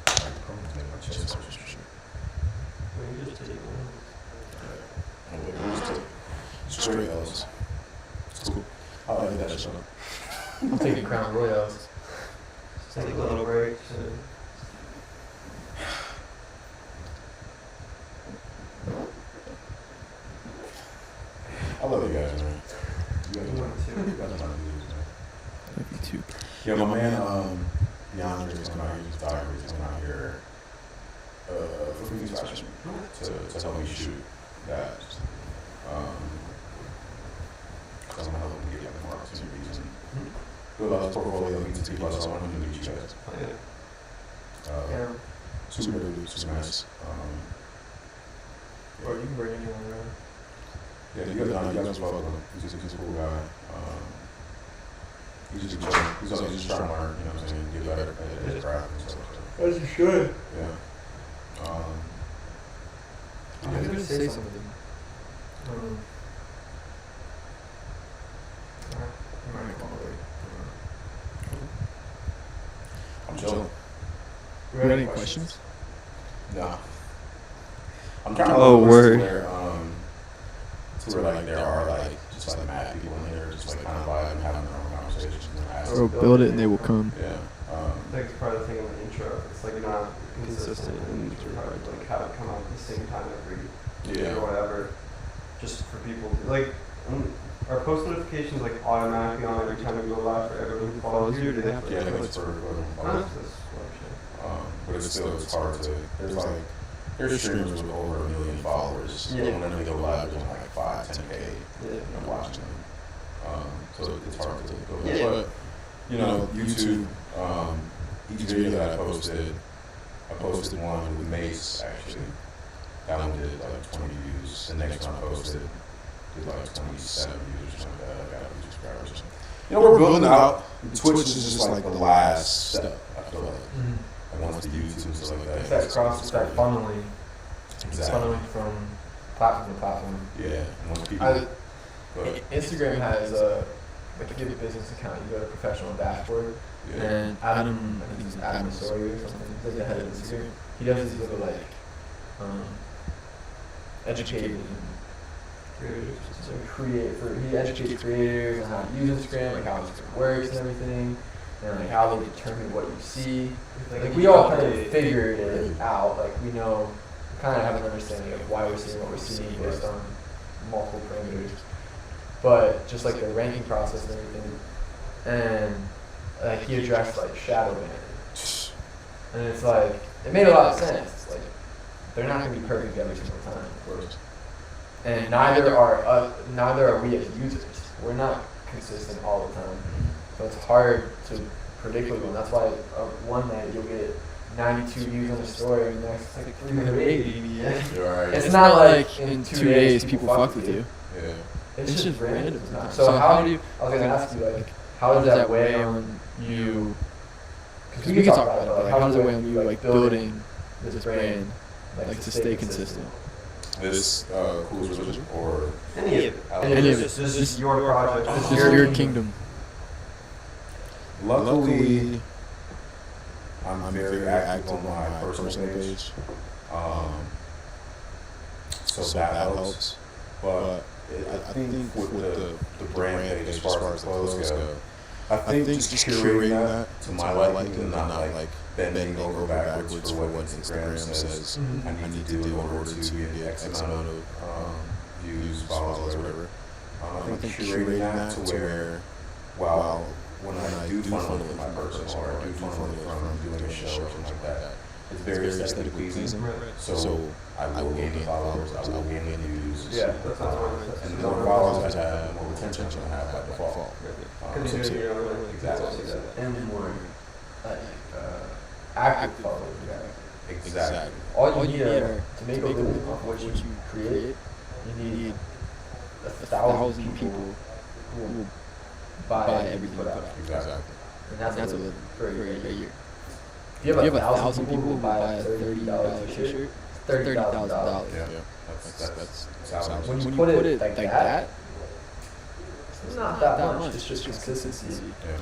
I'm going to make my chest hurt. You just take one. Straight L's. It's cool. I like that shit. I'm taking Crown Royals. Just take a little break. I love you guys, man. You guys are my dudes, man. Love you too. Yeah, my man, DeAndre is coming out here. His photographer is coming out here for Phoenix Fashion to help me shoot that. Because I'm gonna help him get like more opportunities and build out his portfolio, meet some people. So I want him to meet you guys. Super dude, super nice. Or you can bring anyone around. Yeah, you guys will fuck with him. He's a cool guy. He's just chilling. He's just trying to learn, you know what I'm saying, get better at his craft and stuff. So. As you should. Yeah. I was gonna say something. I'm chilling. You got any questions? Nah. I'm trying to Oh, word. To where like there are like just like mad people in here, just like kind of vibing, having their own conversations. Bro, build it and they will come. Yeah. I think it's part of the thing in the intro. It's like not consistent and it's hard to like have it come out at the same time every day or whatever. Just for people to, like, are post notifications like automatically on every time you go live for everyone who follows you? Or do they have to? Yeah, I think it's for but it's still it's hard to. There's streamers with over 1 million followers. Yeah. And when they go live, there's like 5, 10K watching them. So it's hard to go. Yeah. But you know, YouTube. Each video that I posted one with Mace actually. That one did like 20 views. The next one I posted did like 27 views or something like that. I got a few subscribers or something. You know, we're building out. Twitch is just like the last step, I feel like. Like once the YouTube and stuff like that. It's that cross, it's that funneling. Exactly. Funneling from platform to platform. Yeah. And once people, Instagram has like if you have a business account, you go to professional dashboard. yeah. And Adam, I think he's Adam Sawyer or something. He's like the head of Instagram. He does these little like educated he educates creators on how to use Instagram, like how Instagram works and everything, and like how they determine what you see. Like we all kind of figured it out. Like we know, kind of have an understanding of why we're seeing what we're seeing based on multiple parameters. But just like the ranking process and everything, and like he addressed like shadow banning, and it's like it made a lot of sense. Like they're not gonna be perfect every single time, of course. And neither are we as users. We're not consistent all the time, so it's hard to predict what we're doing. That's why one night you'll get 92 views on a story, and the next like 380. You're right. It's not like in 2 days people fuck with you. Yeah. It's just random. So how do you? I was gonna ask you like, how does that weigh on you? Because we can talk about it, but like, how does it weigh on you like building this brand, like to stay consistent? This Cool's Religion or Any of it. Any of it. This is your project. This is your kingdom. Luckily, I'm very active on my personal page. So that helps. But I think with the brand page, as far as the clothes go, I think just curating that to my liking and not like bending over backwards for what Instagram says I need to do in order to get X amount of views, follows, whatever. I think curating that to where, while when I do funnel it with my personal or I do funnel it from doing a show or something like that, it's very aesthetically pleasing. So I will gain the followers, I will gain the views. Yeah. And the more followers I have, the more attention I have by default. Exactly. And the more active followers you have. Exactly. All you need to make a living off what you create, you need 1,000 people who will buy everything you put out. Exactly. And that's a living for a year. If you If have you have 1,000 people who buy a $30 t-shirt, $30,000. Yeah. That's When you put it like that, it's not that much. It's just consistency. Yeah.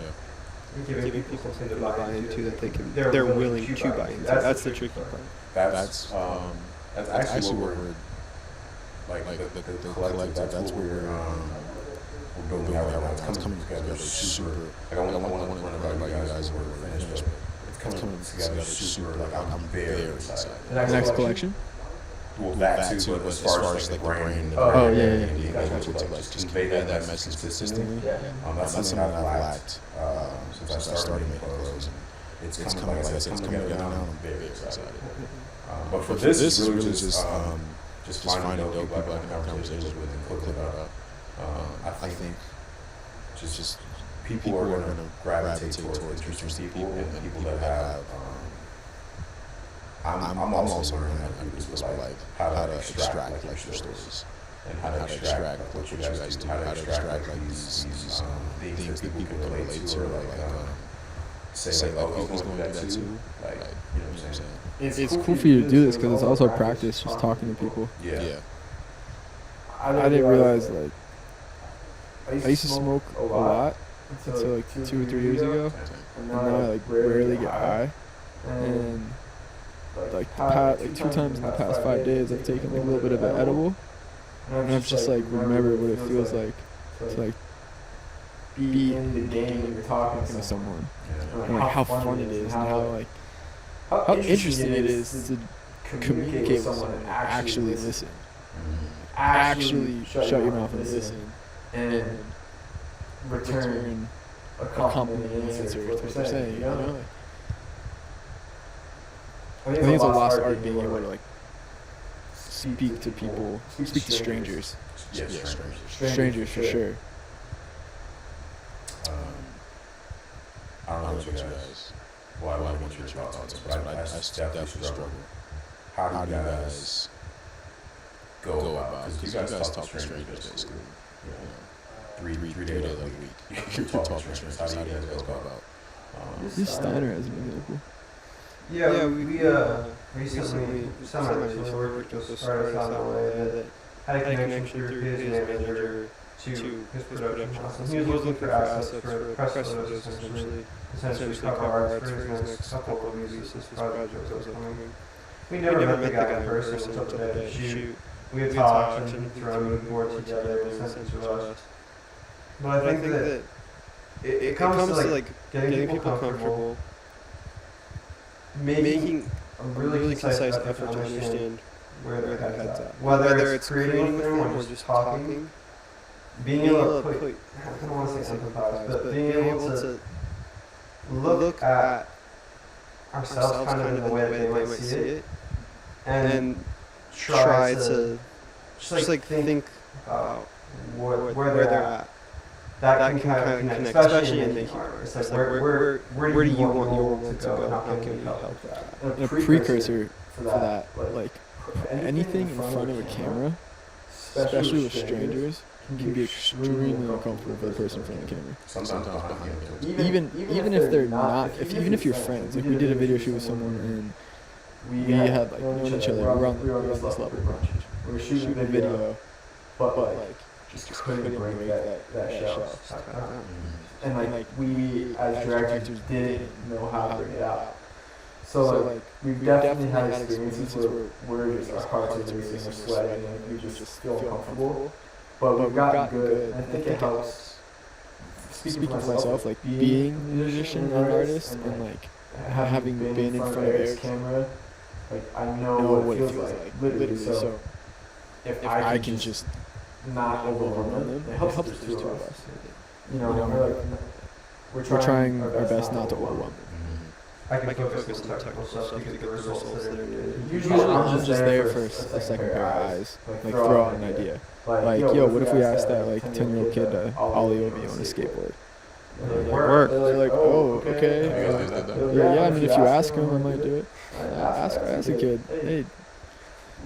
giving people something to buy into that they're willing to buy into. That's the tricky part. That's actually what we're like the collective. That's where we're building out right now. It's coming together super. Like I want to run about you guys when we're finished, but it's coming together super. Like I'm very excited. The next collection? Well, that too, but as far as like the brand. Oh, yeah. To like just convey that message consistently. That's something I've lacked since I started making clothes. It's coming, like I said, it's coming together now. I'm very excited. But for this, it's really just finding dope people I can have conversations with and cooking it up. I think just people are going to gravitate towards interesting people and people that have. I'm also learning how to do this, like how to extract like your stories and how to extract what you guys do, how to extract like these things that people can relate to, like say like, oh, he's going to do that too, like, you know what I'm saying? It's cool for you to do this because it's also practice, just talking to people. Yeah. I didn't realize, like, I used to smoke a lot until like 2 or 3 years ago, and now I like rarely get high. And like 2 times in the past 5 days, I've taken like a little bit of an edible, and I've just like remembered what it feels like to like be in the game when you're talking to someone, and like how fun it is, and how interesting it is to communicate with someone and actually listen, actually shut your mouth and listen, and return a compliment answer to what they're saying. You know? I think it's a lost art being able to like speak to people, speak to strangers. Yeah, Strangers for sure. I don't know what you guys. Well, I want to get your thoughts on this, but I definitely struggle. How do you guys go about? Because you guys talk to strangers basically. Three days a week. You talk to strangers. How do you guys go about? This Steiner as an example. Yeah, we recently worked with this artist out in LA that had a connection through his manager to his production house. And he was looking for assets for press photos, essentially cover arts for his next couple of releases, his project that was upcoming. We never met the guy in person until the day of the shoot. We had talked and thrown mood board together and sent it to us. But I think that it comes to like getting people comfortable, making a really concise effort to understand where their head's at. Whether it's creating with them or just talking, being able to put, I don't want to say sympathize, but being able to look at ourselves kind of in the way that they might see it, and try to just like think about where they're at. That can kind of connect, especially in making art. It's like, where do you want your world to go, and how can we help that? And a precursor for that, like anything in front of a camera, especially with strangers, can be extremely uncomfortable for the person in front of the camera. Sometimes behind the Even if they're not, even if you're friends. Like we did a video shoot with someone and we had like known each other. We were on this level. We were shooting a video, but like just couldn't break that shell. And like we as directors didn't know how to bring it out. So like we've definitely had experiences where we're just our hearts are racing, we're sweating, and we just feel uncomfortable. But we've gotten good. I think it helps. Speaking for myself, like being a musician and an artist, and like having been in front of Eric's camera, like I know what it feels like, literally. So if I can just not overwhelm them, it helps there's two of us. You know, we're trying our best not to overwhelm them. I can focus on the technical stuff to get the results that are needed. Usually I'm just there for a second pair of eyes, like throw out an idea. Like, yo, what if we asked that like 10-year-old kid to ollie over you on a skateboard? Work. They're like, oh, okay. Yeah, I mean, if you ask him, I might do it. Ask a kid, hey, you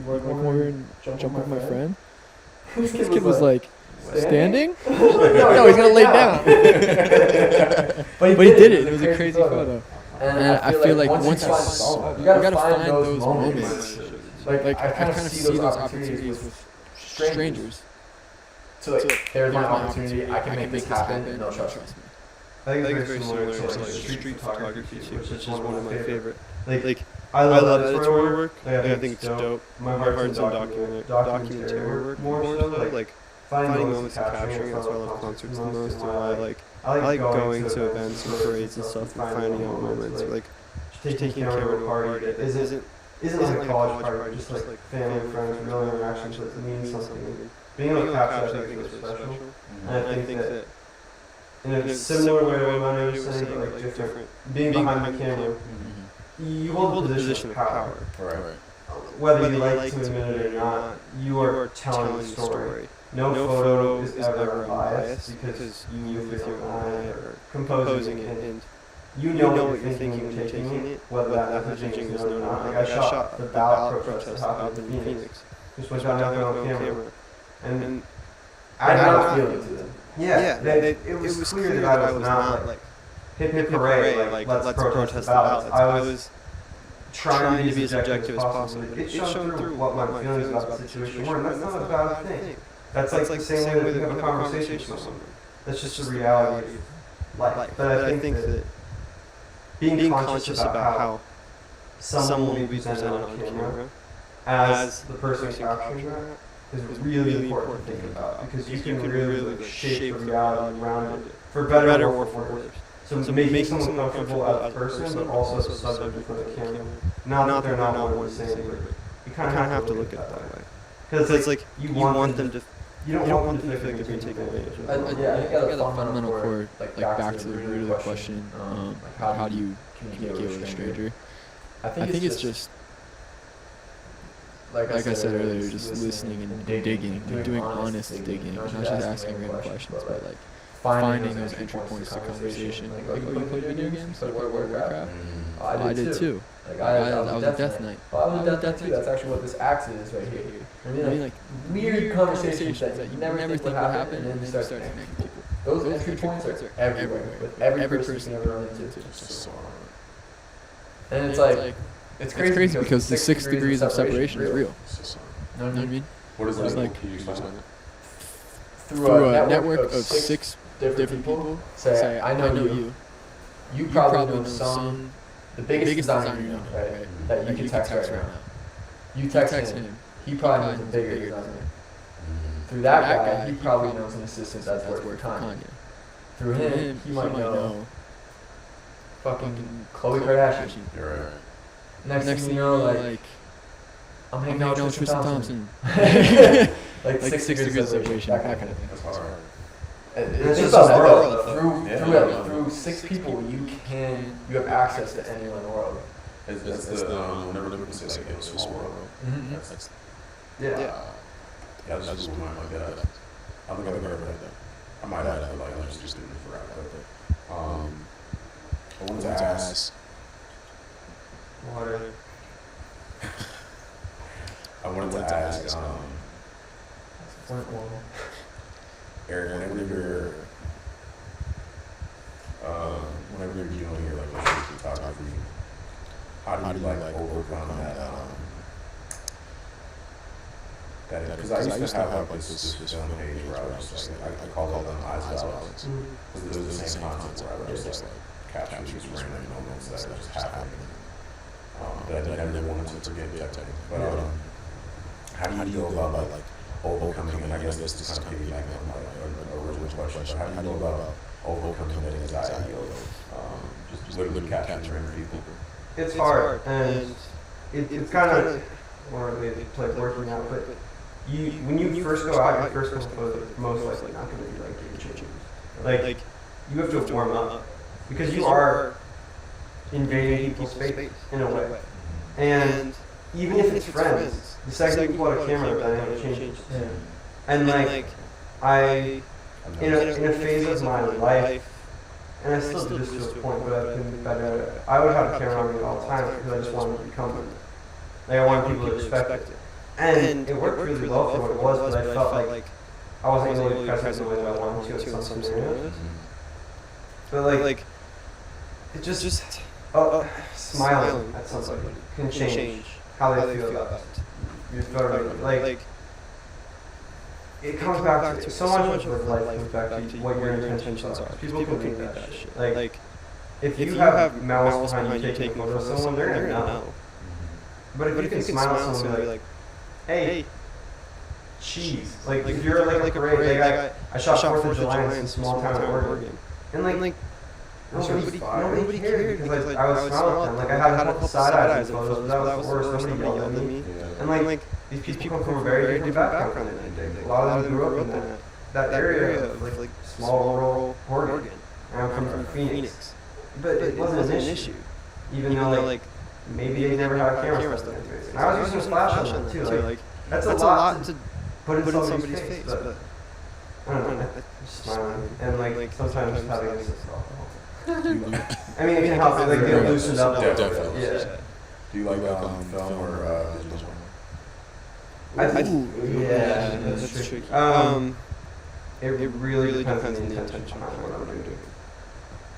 want to come over and jump with my friend? This kid was like, standing? No, he's gonna lay down. But he did it. It was a crazy photo. And I feel like once you gotta find those moments. Like I kind of see those opportunities with strangers. So like, there's my opportunity. I can make this happen, and they'll trust me. I think it's very similar to like street photography too, which is one of my favorite. Like I love editorial work. Like, I think it's dope. My heart's in documentary work more so. Like finding moments and capturing. That's why I love concerts the most, and why I like going to events and parades and stuff and finding out moments. Like just taking a camera to a party that isn't like a college party, just like family, friends, real interactions that mean something. Being able to capture that, I think is really special. And I think that in a similar way to what Manny was saying, but like different, being behind the camera, you hold the position of power. Right. Whether you like to admit it or not, you are telling the story. No photo is ever unbiased because you with your own eye are composing it, and you know what you're thinking when you're taking it, whether that messaging is known or not. Like I shot the ballot protest that happened in Phoenix. Just went down there on camera. And I did not feel it to them. Yeah, it was clear that I was not like hip hooray, like let's protest the ballots. I was trying to be as objective as possible. It shone through what my feelings about the situation were, and that's not a bad thing. That's like the same way that you have a conversation with someone. That's just the reality of life. But I think that being conscious about how someone will be presented on camera as the person capturing that is really important to think about, because you can really shape the reality around it, for better or for worse. So making someone comfortable as a person, but also as a subject for the camera. Not that they're not one and the same, but you kind of have to look at it that way. Because it's like you want them to. You don't want them to feel like they're being taken advantage of. I think at the fundamental core, like back to the root of the question, how do you communicate with a stranger? I think it's just, like I said earlier, just listening and digging, doing honest digging, not just asking random questions, but like finding those entry points to conversation. Like, oh, you play video games? Like World of Warcraft? I did too. Like I was at Death Knight. I was at Death too. That's actually what this axe is right here. I mean, like weird conversations that you never think would happen, and then you start connecting people. Those entry points are everywhere with every person you ever run into. And it's like, it's crazy because the 6 degrees of separation is real. You know what I mean? What is it like? Through a network of 6 different people, say, I know you. You probably know some, the biggest designer you know, right? That you can text right now. You text him. He probably knows a bigger designer. Through that guy, he probably knows an assistant that's worked for Kanye. Through him, he might know fucking Khloe Kardashian. You're right. Next thing you know, like I'm hanging out with Tristan Thompson. like 6 degrees of separation, that kind of thing. That's hard. It's just about that, through 6 people, you have access to anyone in the world. It's the never live in say like it's a small world. Yeah, that's just one like that. I think I've ever heard that. I might have, like, I just didn't forgot about that. I wanted to ask. I wanted to ask. Eric, whenever you're doing your like photography, how do you like overcome that because I used to have like this film page where I was just like I call them eyes balance because it was the same concept where I was just like capture these random moments that are just happening that I never wanted to forget that thing. But how do you go about like overcoming, and I guess this is kind of piggyback on my original question, but how do you go about overcoming that anxiety of just literally capturing people? It's hard, and it's kind of, or it's like working out, but when you first go out, your first couple photos are most likely not going to be like game-changing. Like, you have to warm up, because you are invading people's space in a way. And even if it's friends, the second you pull out a camera, the dynamic changes. And like, in a phase of my life, and I still do this to a point, but I've been better. I would have a camera on me all the time because I just wanted to become it. Like I wanted people to respect it. And it worked really well for what it was, but I felt like I wasn't really present in the way that I wanted to in some scenarios. But like, it just smiling at somebody can change how they feel about your photo. Like it comes back to so much of life comes back to what your intentions are. People can read that shit. Like, if you have malice behind you taking a photo of someone, they're gonna know. But if you can smile at someone and be like, hey, cheese. Like, if you're like a parade, like I shot 4th of July in some small town in Oregon. And like, nobody cared because I was smiling at them. Like, I had a couple side eyes in photos, but that was the worst. Somebody yelled at me. And like, these people come from a very different background than I did. A lot of them grew up in that area of like small rural Oregon. And I'm from Phoenix. But it wasn't an issue. Even though like maybe they never had a camera stuck in their face. And I was using a flash on that too. Like, that's a lot to put in somebody's face. But I don't know. Just smiling. And like sometimes having a I mean, it can help. Like, they loosened up. Definitely. Yeah. Do you like film or digital? Yeah, that's tricky. It really depends on the intention behind what I'm doing.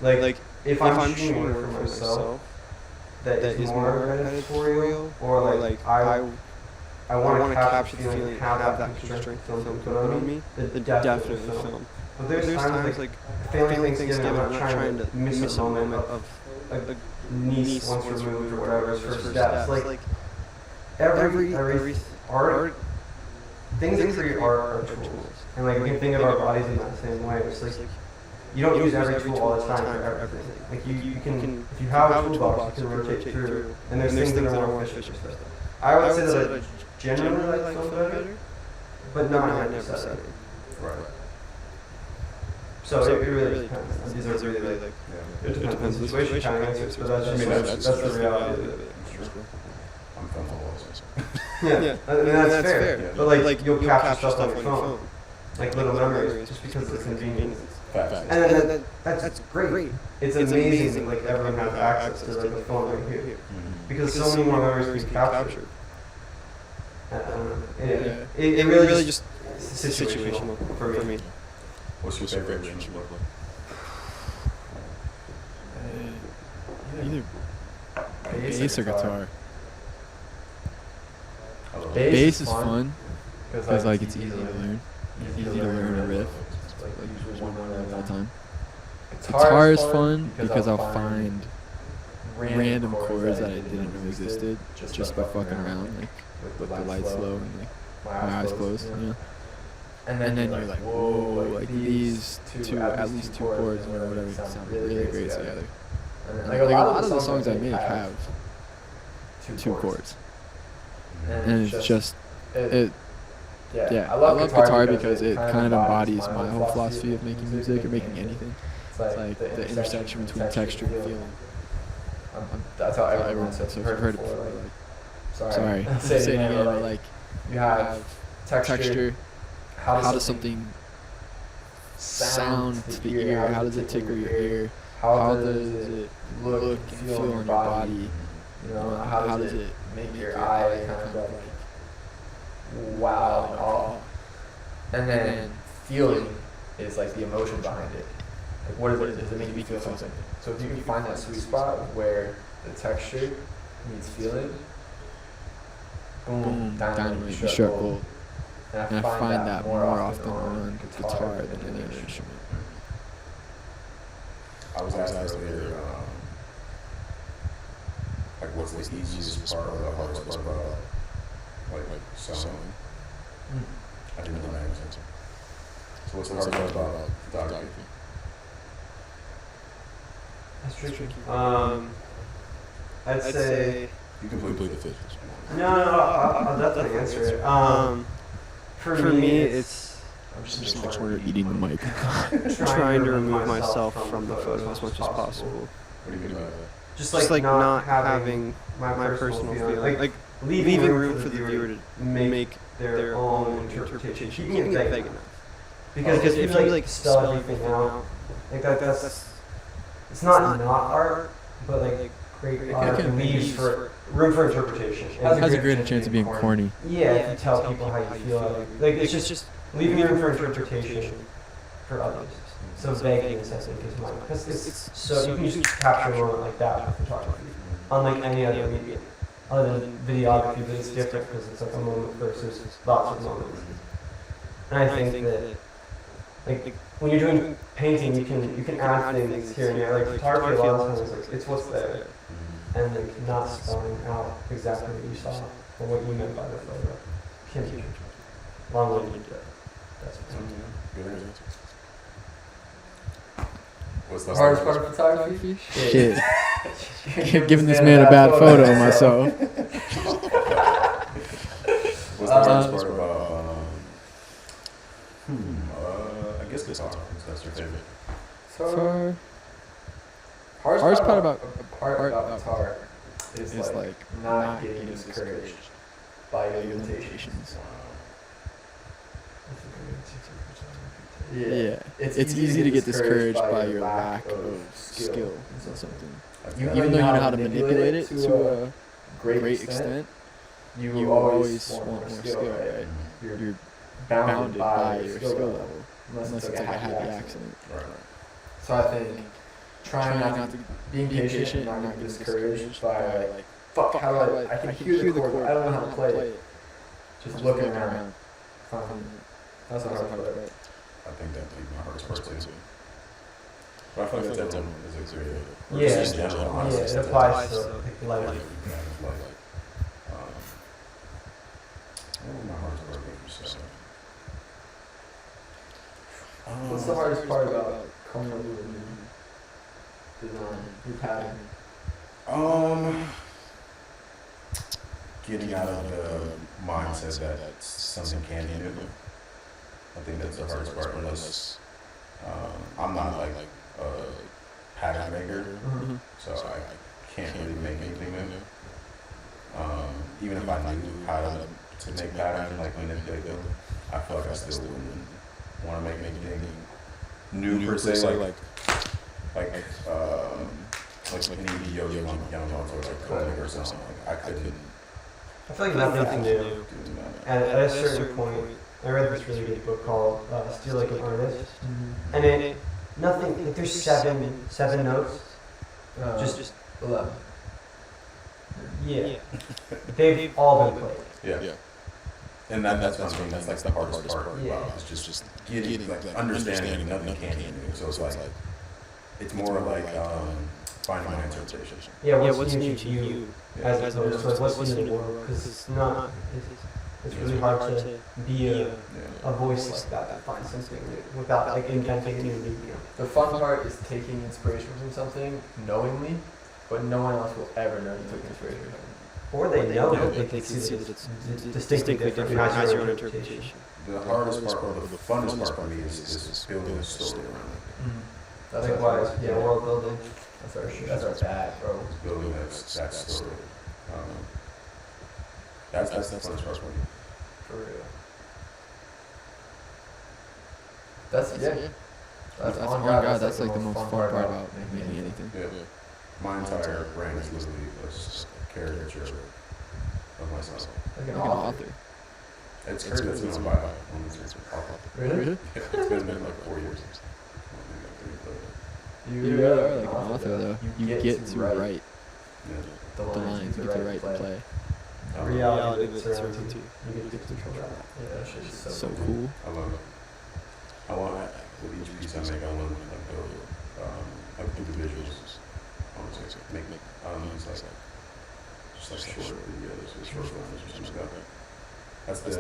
Like if I'm shooting for myself, that is more editorial, or like I want to capture the feeling, have that constraint film put on me, then definitely film. But there's times like family Thanksgiving, I'm not trying to miss a moment of a niece once removed or whatever, first steps. Like every art, things that create art are tools. And like, we can think of our bodies in that same way. It's like, you don't use every tool all the time for everything. Like, you can, if you have a toolbox, you can rotate through, and there's things that are more efficient for stuff. I would say that I generally like film better, but not in every setting. Right. So it really depends. These are really like, it depends on the situation kind of answers, but that's the reality of it. I'm film also. Yeah, I mean, that's fair. But like, you'll capture stuff on your phone. Like little memories, just because it's convenient. And then that's great. It's amazing that like everyone has access to like the phone right here, because so many more memories can be captured. It really just situational for me. What's your favorite instrument? Either bass or guitar. Bass is fun because like it's easy to learn. Easy to learn a riff. Like usually one at a time. Guitar is fun because I'll find random chords that I didn't know existed just by fucking around, like with the lights low and like my eyes closed. Yeah. And then you're like, whoa, like these at least two chords or whatever sound really great together. Like a lot of the songs I make have two chords, and it's just it. Yeah, I love guitar because it kind of embodies my whole philosophy of making music or making anything. It's like the intersection between texture and feeling. That's how everyone says. So if you've heard it before, like, sorry, say it again. But like, you have texture. How does something sound to the ear? How does it tickle your ear? How does it look and feel on your body? You know, how does it make your eye kind of like wow and awe? And then feeling is like the emotion behind it. Like, what is it? Does it make you feel something? So if you can find that sweet spot where the texture meets feeling, boom, dynamite, struck gold. And I find that more often on guitar than any other instrument. I was asked earlier, like, what's the easiest part or the hardest part about, like sewing? I didn't know that answer. So what's the hardest part about photography? That's tricky. I'd say You can complete the fit. no. I'll definitely answer it. For me, it's I'm just in the corner eating the mic. Trying to remove myself from the photo as much as possible. What do you mean by that? just like not having my personal feeling. Like leaving room for the viewer to make their own interpretation. Keeping it vague enough. Because if you like spell everything out, like that's it's not art, but like great art leaves for room for interpretation. It has a greater chance of being corny. Yeah, if you tell people how you feel, like it's just leaving room for interpretation for others. So vagueness, I think, is mine. Because it's so you can just capture a moment like that with photography, unlike any other medium, other than videography. But it's different because it's like a moment versus lots of moments. And I think that, like, when you're doing painting, you can add things here and there. Like photography, a lot of times, like, it's what's there, and like not spelling out exactly what you saw or what you meant by the photo. Can be long-winded. That's What's the Hardest part of photography? Shit. Giving this man a bad photo of myself. What's the hardest part about? I guess guitar. That's your favorite. So, Hardest part about guitar is like not not getting getting discouraged by your limitations. Yeah. It's easy to get discouraged by your lack of skill in something. Even though you know how to manipulate it to a great extent, you always want more skill, right? You're bounded by your skill level, unless it's like a happy accident. Right. So I think trying not to being patient and not getting discouraged by like, fuck, how do I can hear the chord, I don't know how to play it. Just looking around. That's the hard part. I think that'd be my hardest part too. But I feel like that's everyone is a creative. Or Yeah, just in general, yeah, honestly, it it's applies like, to like life. what would my hardest part be? So, What's the hardest part about coming up with a new design, new pattern? Getting out of the mindset that something can be new. I think that's the hardest part, unless I'm not like a pattern maker, so I can't really make anything new. Even if I knew how to make patterns, like manipulate them, I feel like I still wouldn't want to make anything new per se, like any video you want, or like coding or something. Like, I couldn't. I feel like nothing new. At a certain point, I read this really good book called Steal Like an Artist, and nothing. Like there's seven notes. Just 11. yeah. They've all been played. Yeah. And that's what I mean. That's like the hardest part Yeah. about it. It's just getting like understanding nothing can be new. So it's like it's more like finding my interpretation. Yeah, what's new to you as opposed to like what's new in the world? Because it's really hard to be a voice like that, to find something new without like inventing a new medium. The fun part is taking inspiration from something knowingly, but no one else will ever know you took inspiration from it. Or they know that they see that it's distinctly different and has your own interpretation. The hardest part, or the funnest part for me, is building a story around it. That's Likewise, our yeah, world building. That's our bad, bro. Building that story. That's the funnest part for me. For real. That's on God. That's like the most fun part about making anything. Yeah. My entire brand is literally a caricature of myself. Like an Like an author. author. It's crazy. It's been on bio. Really? It's been like 4 years. You really are like an author, though. You get to write Yeah. the lines, you get to write the play. Reality that surrounds you. You get to control that. Yeah, that shit is So cool. I love it. I want, with each piece I make, I want to like build, like do the visuals. Honestly, make, I don't know, it's like, just like short videos, or short films or something like that. That's the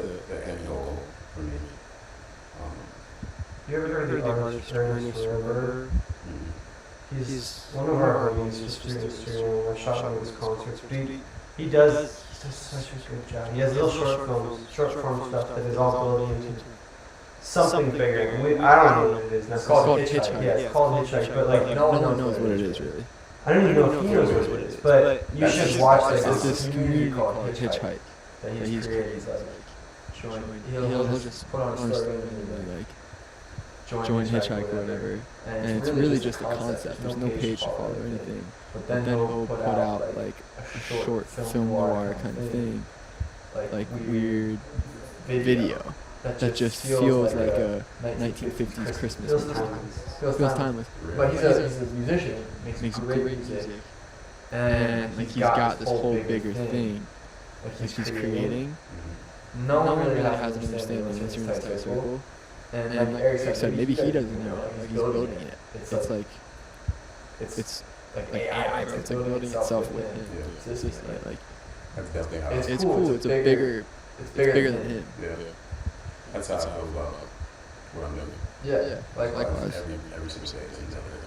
end goal for me. You ever heard of the artist Ernest Forever? He's one of our homies, just through Instagram. I shot one of his concerts. But he does such a good job. He has little short form stuff that is all building into something bigger. I don't know what it is. It's called necessarily. Hitchhike. Yeah, it's called Hitchhike. But like, No one knows what it is, really. I don't even know if he knows what it is. But you should watch like It's this. this community called Hitchhike that that he's created. he's Like, like, he'll just put on a story and and like, like join Hitchhike or whatever. And it's really just a concept. There's no page to follow or anything. But But then he'll put out like a short film noir kind of thing, like weird video that just feels like a 1950s Christmas Feels movie. timeless. Feels timeless. But he's a musician, makes great music, and And like he's got this whole bigger thing like like he's creating, no one really has has an understanding unless unless you're in this tight circle. And And like like Eric said, maybe he doesn't know. Like He's building it. It's like it's like AI, AI, bro. It's like building itself with him. Yeah. It's just like That's definitely how. It's it's cool. cool. It's a bigger. It's It's bigger than him. Yeah. That's how I feel about what I'm doing. Yeah, Likewise. Every single day is another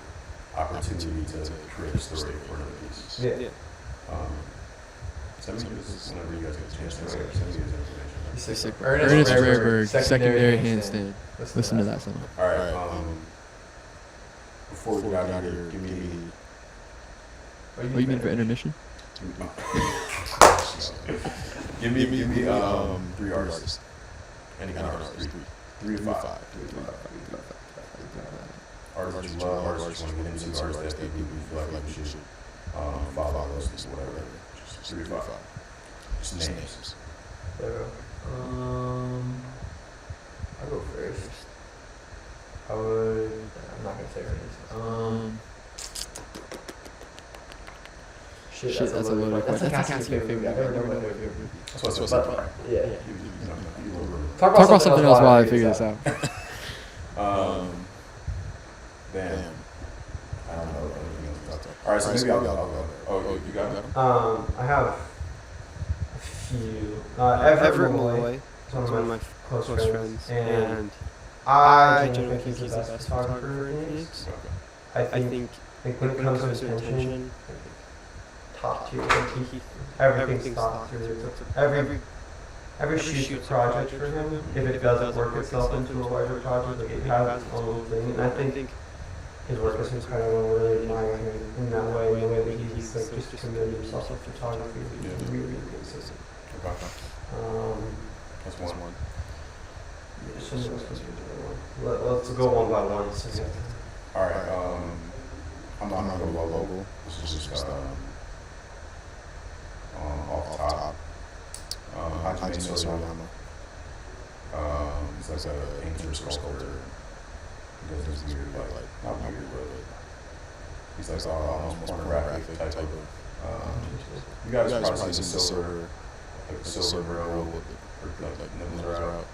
opportunity to create a story for another piece. Yeah. Send me this whenever you guys get a chance to send me this information. He's sick. Ernest Ernest Rarberg, Rarberg, secondary handstand. Listen to that song. All right. Before we get out of here, give me. What do you mean for intermission? Give me 3 artists. Any kind of artist. 3 to 5. Artists you love, artists you want to get into, artists that you feel like you should follow, listen to, whatever. Just 3 to 5. Just names. I'll go first. I'm not gonna say Ernest. Shit, that's a loaded question. That's like asking your favorite movie. I never know my favorite movie. That's what's up. Yeah. Talk about something else while I figure this out. Damn. I don't know anything else to talk about. All right, so maybe I'll go. Oh, you got it? I have a few. Everett Malloy is one of my close friends, and I generally think he's the best photographer in Phoenix. I think when it comes to attention, top tier. Everything's top tier. Every shoot's a project for him. If it doesn't work itself into a larger project, like it has its own thing. And I think his work is incredible. I really admire him in that way. The way that he's like just committed himself to photography. He's really consistent. That's one. Let's go one by one. So All right. I'm not going to go local. This is just off the top. Hajime Sorayama. He's like a painter, sculptor. He does this weird, like not weird, but he's like almost pornographic type of. You guys probably seen the silver girl with like nipples are out.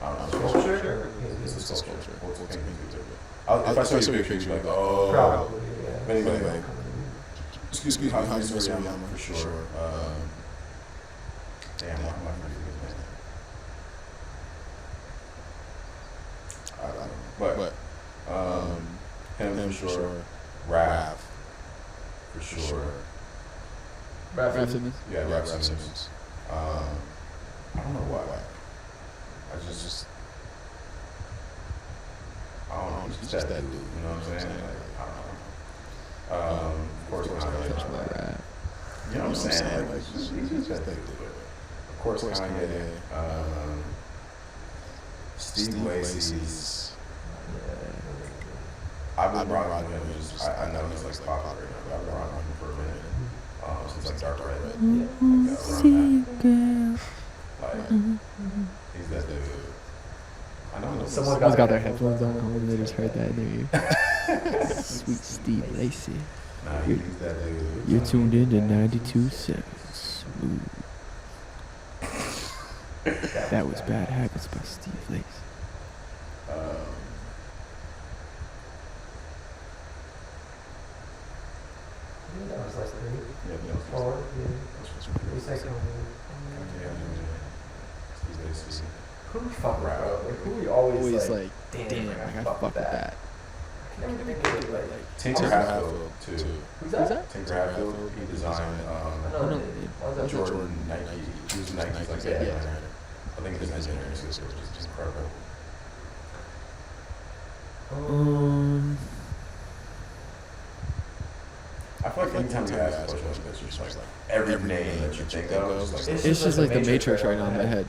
I don't know. Sculpture? It's a sculpture. Well, it's a painting too. If I show you a picture, you'd be like, oh. Probably, yeah. But anyway, excuse me, Hajime Sorayama for sure. Damn, why am I forgetting his name? I don't know. But him for sure. Raph for sure. Raph Simmons? Yeah, Raph Simmons. I don't know why. I just I don't know. He's just that dude. You know what I'm saying? Like, I don't know. Of course, Kanye. You know what I'm saying? Like, he's just that dude. Of course, Kanye. Steve Lacy's. I've been rocking him. I know he's like popular. I've been rocking him for a minute. Since like Dark Red. Like, he's that dude. I know. Someone's got their headphones on at home and they just heard that in their ear. Sweet Steve Lacy. Nah, he's that dude. You're tuned in to 92.7 Smooth. That was Bad Habits by Steve Lacy. That was like great. Yeah, that was Forward, yeah. pretty It's like, Steve Lacy. Who we fuck with, bro? Like, who we always like, damn, like, I fuck with that. I never think of it, like, Tinker Hatfield too. who's that? Tinker Hatfield. He designed I don't know. Why is that Jordan Nike. He was Nike's like Yeah. designer. I think his engineering skills were just incredible. I feel like anytime you ask a question, it's just like every name that you think of. It's just like the Matrix right now in my head.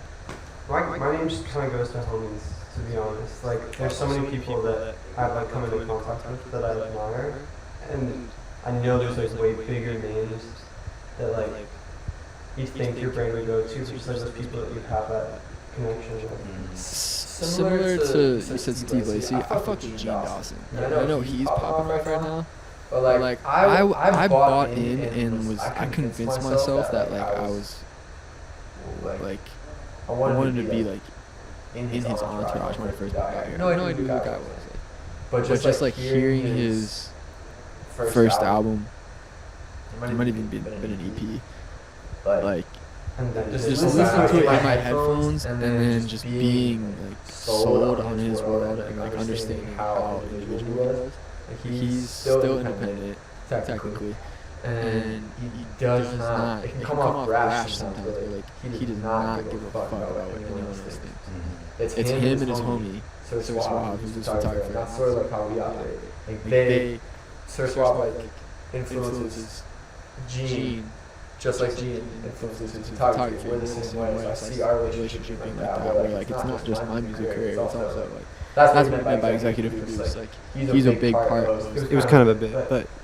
my name just kind of goes to homies, to be honest. Like, there's so many people that I've like come into contact with that I admire, and I know there's like way bigger names that like you think your brain would go to, but just like those people that you have that connection with. Similar to, you said Steve Lacy, I fuck with Gene Dawson. I know he's popping off right now. But like, I bought in and I convinced myself that like I was like I wanted to be like in his entourage when I first got here. No idea who the guy was. But just like hearing his first album, it might have even been an EP. Like just listening to it in my headphones and then just being like sold on his world and like understanding how individual he was. Like he's still independent technically, and he does not. It can come off rash sometimes, but like he does not give a fuck about what anyone else thinks. It's him and his homie, Sir Suave, who's his photographer. And that's sort of like how we operate. Like they, Sir Suave like influences Gene, just like Gene influences his photography. We're the same way. So I see our relationship being like that. Where like it's not just my music career, it's also like that's what I meant by executive produce. Like he's a big part. It was kind of a bit,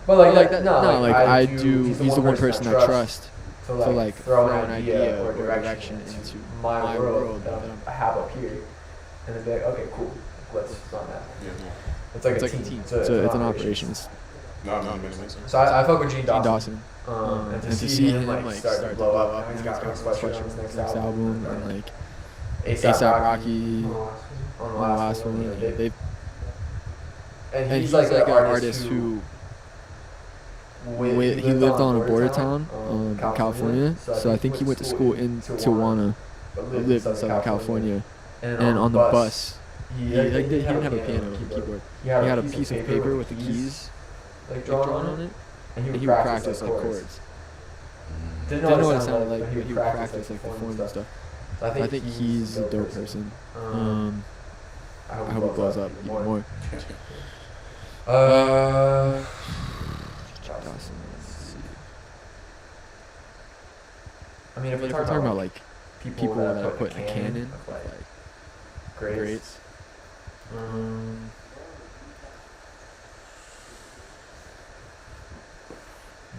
but like that, no, like I do. He's the one person I trust to like throw an idea or direction into my world that I have up here, and then be like, okay, cool, let's run that. It's like a team. So it's an operation. So I fuck with Gene Dawson. And to see him like start to blow up. I mean, he's got Sweatshirt on his next album, and like A$AP Rocky on the last one. And he's like an artist who he lived on a border town in California. So I think he went to school in Tijuana, lived in Southern California, and on the bus he didn't have a piano or keyboard. He had a piece of paper with the keys like drawn on it, and he would practice like chords. Didn't know what it sounded like, but he would practice like the forms and stuff. So I think he's a dope person. I hope he blows up even more. Dawson, let's see. I mean, if we're talking about like people that I put in a canon of like greats.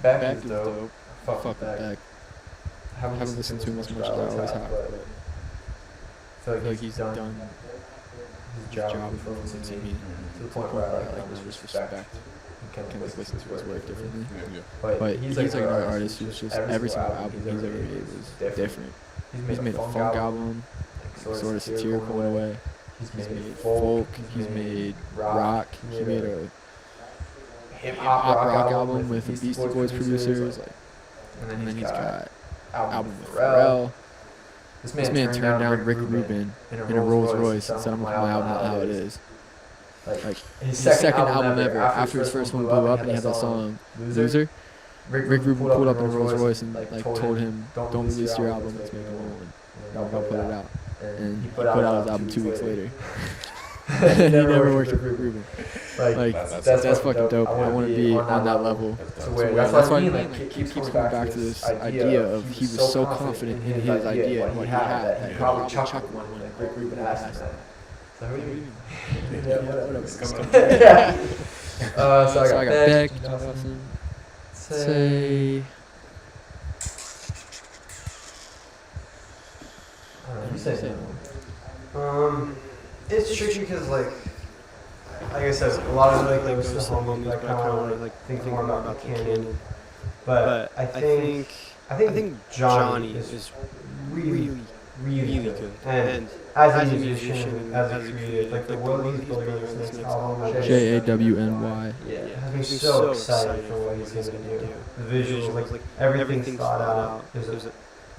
Beck is dope. Fuck with Beck. Haven't listened to him as much as I always have, but I feel like he's done his job of influencing me to the point where I like just respect and kind of listen to his work differently. But he's like another artist who's just every single album he's ever made was different. He's made a funk album, sort of satirical in a way. He's made folk, he's made rock, he made a hip-hop rock album with the Beastie Boys producers, like, and then he's got album with Pharrell. This man turned down Rick Rubin in a Rolls Royce and said, I'm gonna put my album out how it is. Like his second album ever, after his first one blew up and he had that song Loser, Rick Rubin pulled up in a Rolls Royce and like told him, don't release your album, let's make a one, and I'll put it out. And he put out his album 2 weeks later. He never worked with Rick Rubin. Like that's fucking dope. I want to be on that level. That's why I mean, like, keeps coming back to this idea of he was so confident in his idea and what he had that he probably chuckled when Rick Rubin asked that. So I got Beck, Dawson, say. You say it's tricky because like I said, a lot of it like goes to homies, but I kind of want to like think more about the canon. But I think Johnny is really good. And as a musician, as a creative, like the world he's building on this next album, JAWNY. Yeah, has me so excited for what he's gonna do. The visuals, like everything's thought out. There's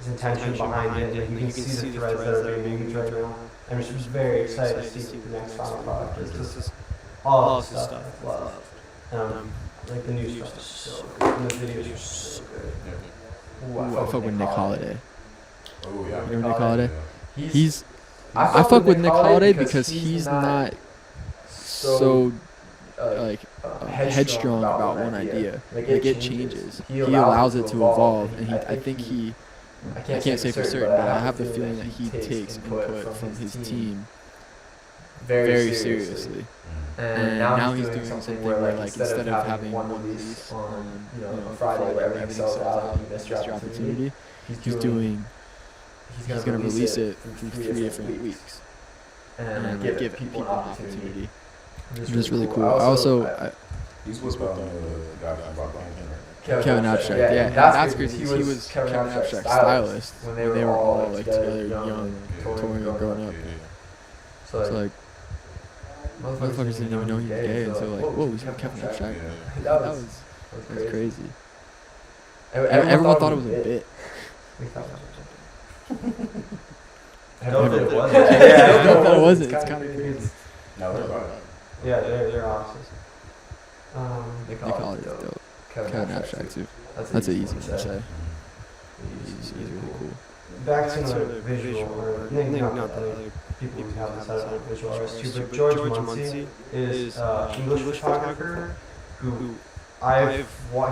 intention behind it. Like, you can see the threads that are being moved right now. I'm just very excited to see the next final product. This is all the stuff I love. Like the new stuff is so good. And the videos are so good. Ooh, I fuck with Nick Holiday. Oh yeah. You know Nick Holiday? I fuck with Nick Holiday because he's not so like headstrong about one idea. Like it changes. He allows it to evolve, and I think he. I can't say for certain, but I have the feeling that he takes input from his team very seriously. And now he's doing something where, like, instead of having one release on, Friday where everything sells out, you missed your opportunity, he's gonna release it through 3 different weeks and give people an opportunity. Which is really cool. I also, He's with the guy that brought Kevin Abstract. Yeah, and that's crazy. He was Kevin Abstract's stylist when they were all like together, young, touring and growing up. So like, motherfuckers didn't even know he was gay until like, whoa, he's Kevin Abstract. That was crazy. Everyone thought it was a bit. I don't think it was. Yeah, it wasn't. It's kind of crazy. No, they're about it. Yeah, they're awesome. They call it dope. Kevin Abstract too. That's an easy one to say. He's really cool. Back to the visual, or not the other people who have this as a visual artist too, but George Muncie is English photographer who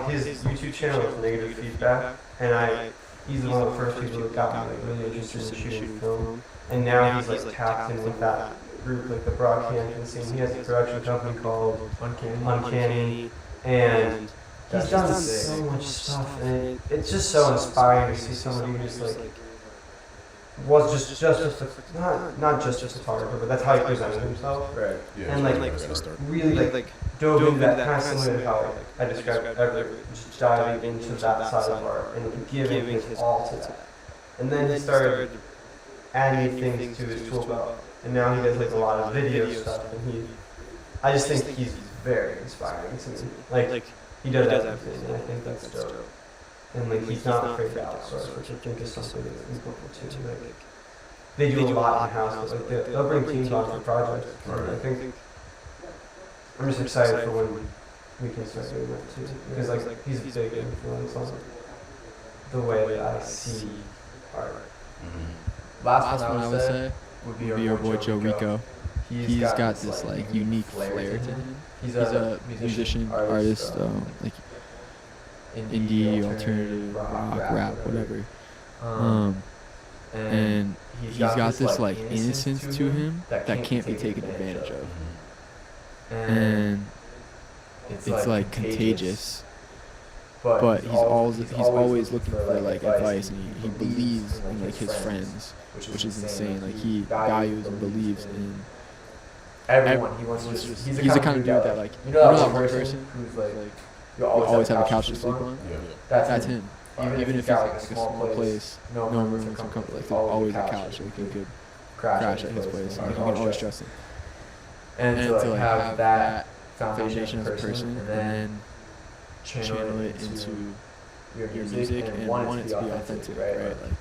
his YouTube channel is Negative Feedback, and he's one of the first people that got me like really interested in shooting film, and now he's like tapped in with that group, like the Brockhampton scene. He has a production company called Uncanny, and he's done so much stuff, and it's just so inspiring to see somebody who just like was just not just a photographer, but that's how he presented himself, right? Yeah, and like really like dove into that, kind of similar to how I described Everett, just diving into that side of art and giving his all to that. And then he started adding things to his tool belt, and now he does like a lot of video stuff, and I just think he's very inspiring to me. Like he does everything, and I think that's dope. And like he's not afraid to outsource, which I think is something that's important too. Like they do a lot in house, but like they'll bring teams on for projects. And I think I'm just excited for when we can start doing that too, because like he's a big influence on the way that I see art. Last one I would say would be your boy Joe Rico. He's got this like unique flair to him. He's a musician, artist, like indie, alternative, rock, rap, whatever. And he's got this like innocence to him that can't be taken advantage of. And it's like contagious. But he's always looking for like advice, and he believes in like his friends, which is insane. Like he values and believes in everyone. He's the kind of dude that like, you know that one person who's like you always have a couch to sleep on? Yeah. That's him. Even if he's like a small place, no room, and some comfort, like there's always a couch, like you could crash at his place. Like you can always trust him. And to like have that foundation as a person, and then channel it into your music and want it to be authentic, right? Like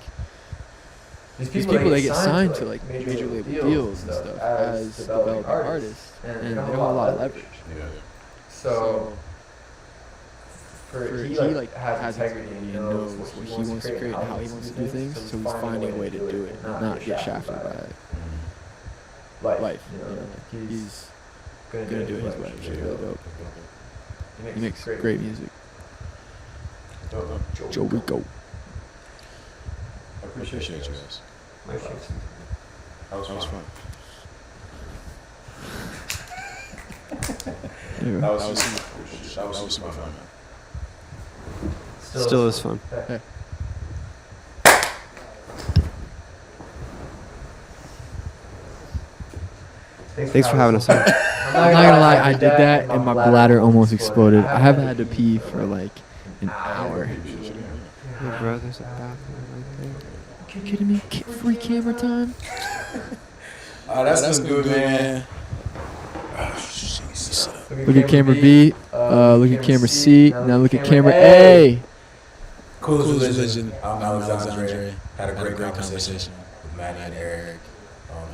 these people they get signed to like major label deals and stuff as developing artists, and they have a lot of leverage. Yeah. So he like has integrity and knows what he wants to create and how he wants to do things, so he's finding a way to do it and not get shafted by life. You know, like he's gonna do it his way, which is really dope. He makes great music. Joe Rico. I appreciate you guys. That was fun. That was super fun, man. Still is fun. Hey. Thanks for having us on. I'm not gonna lie, I did that and my bladder almost exploded. I haven't had to pee for like an hour. Hey bro, there's a bathroom right there. Are you kidding me? Free camera time? That's good, man. Look at camera B, look at camera C, now look at camera A. Coolest Religion. I'm Alexandre. Had a great conversation with Matty and Eric.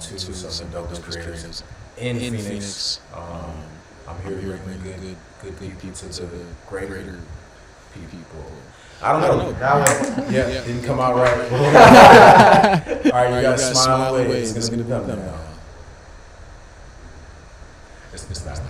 Two of some dopest creators in Phoenix. I'm here to bring good people to the greater people. I don't know. That one, didn't come out right. All right, you gotta smile away. It's gonna be done now. It's not.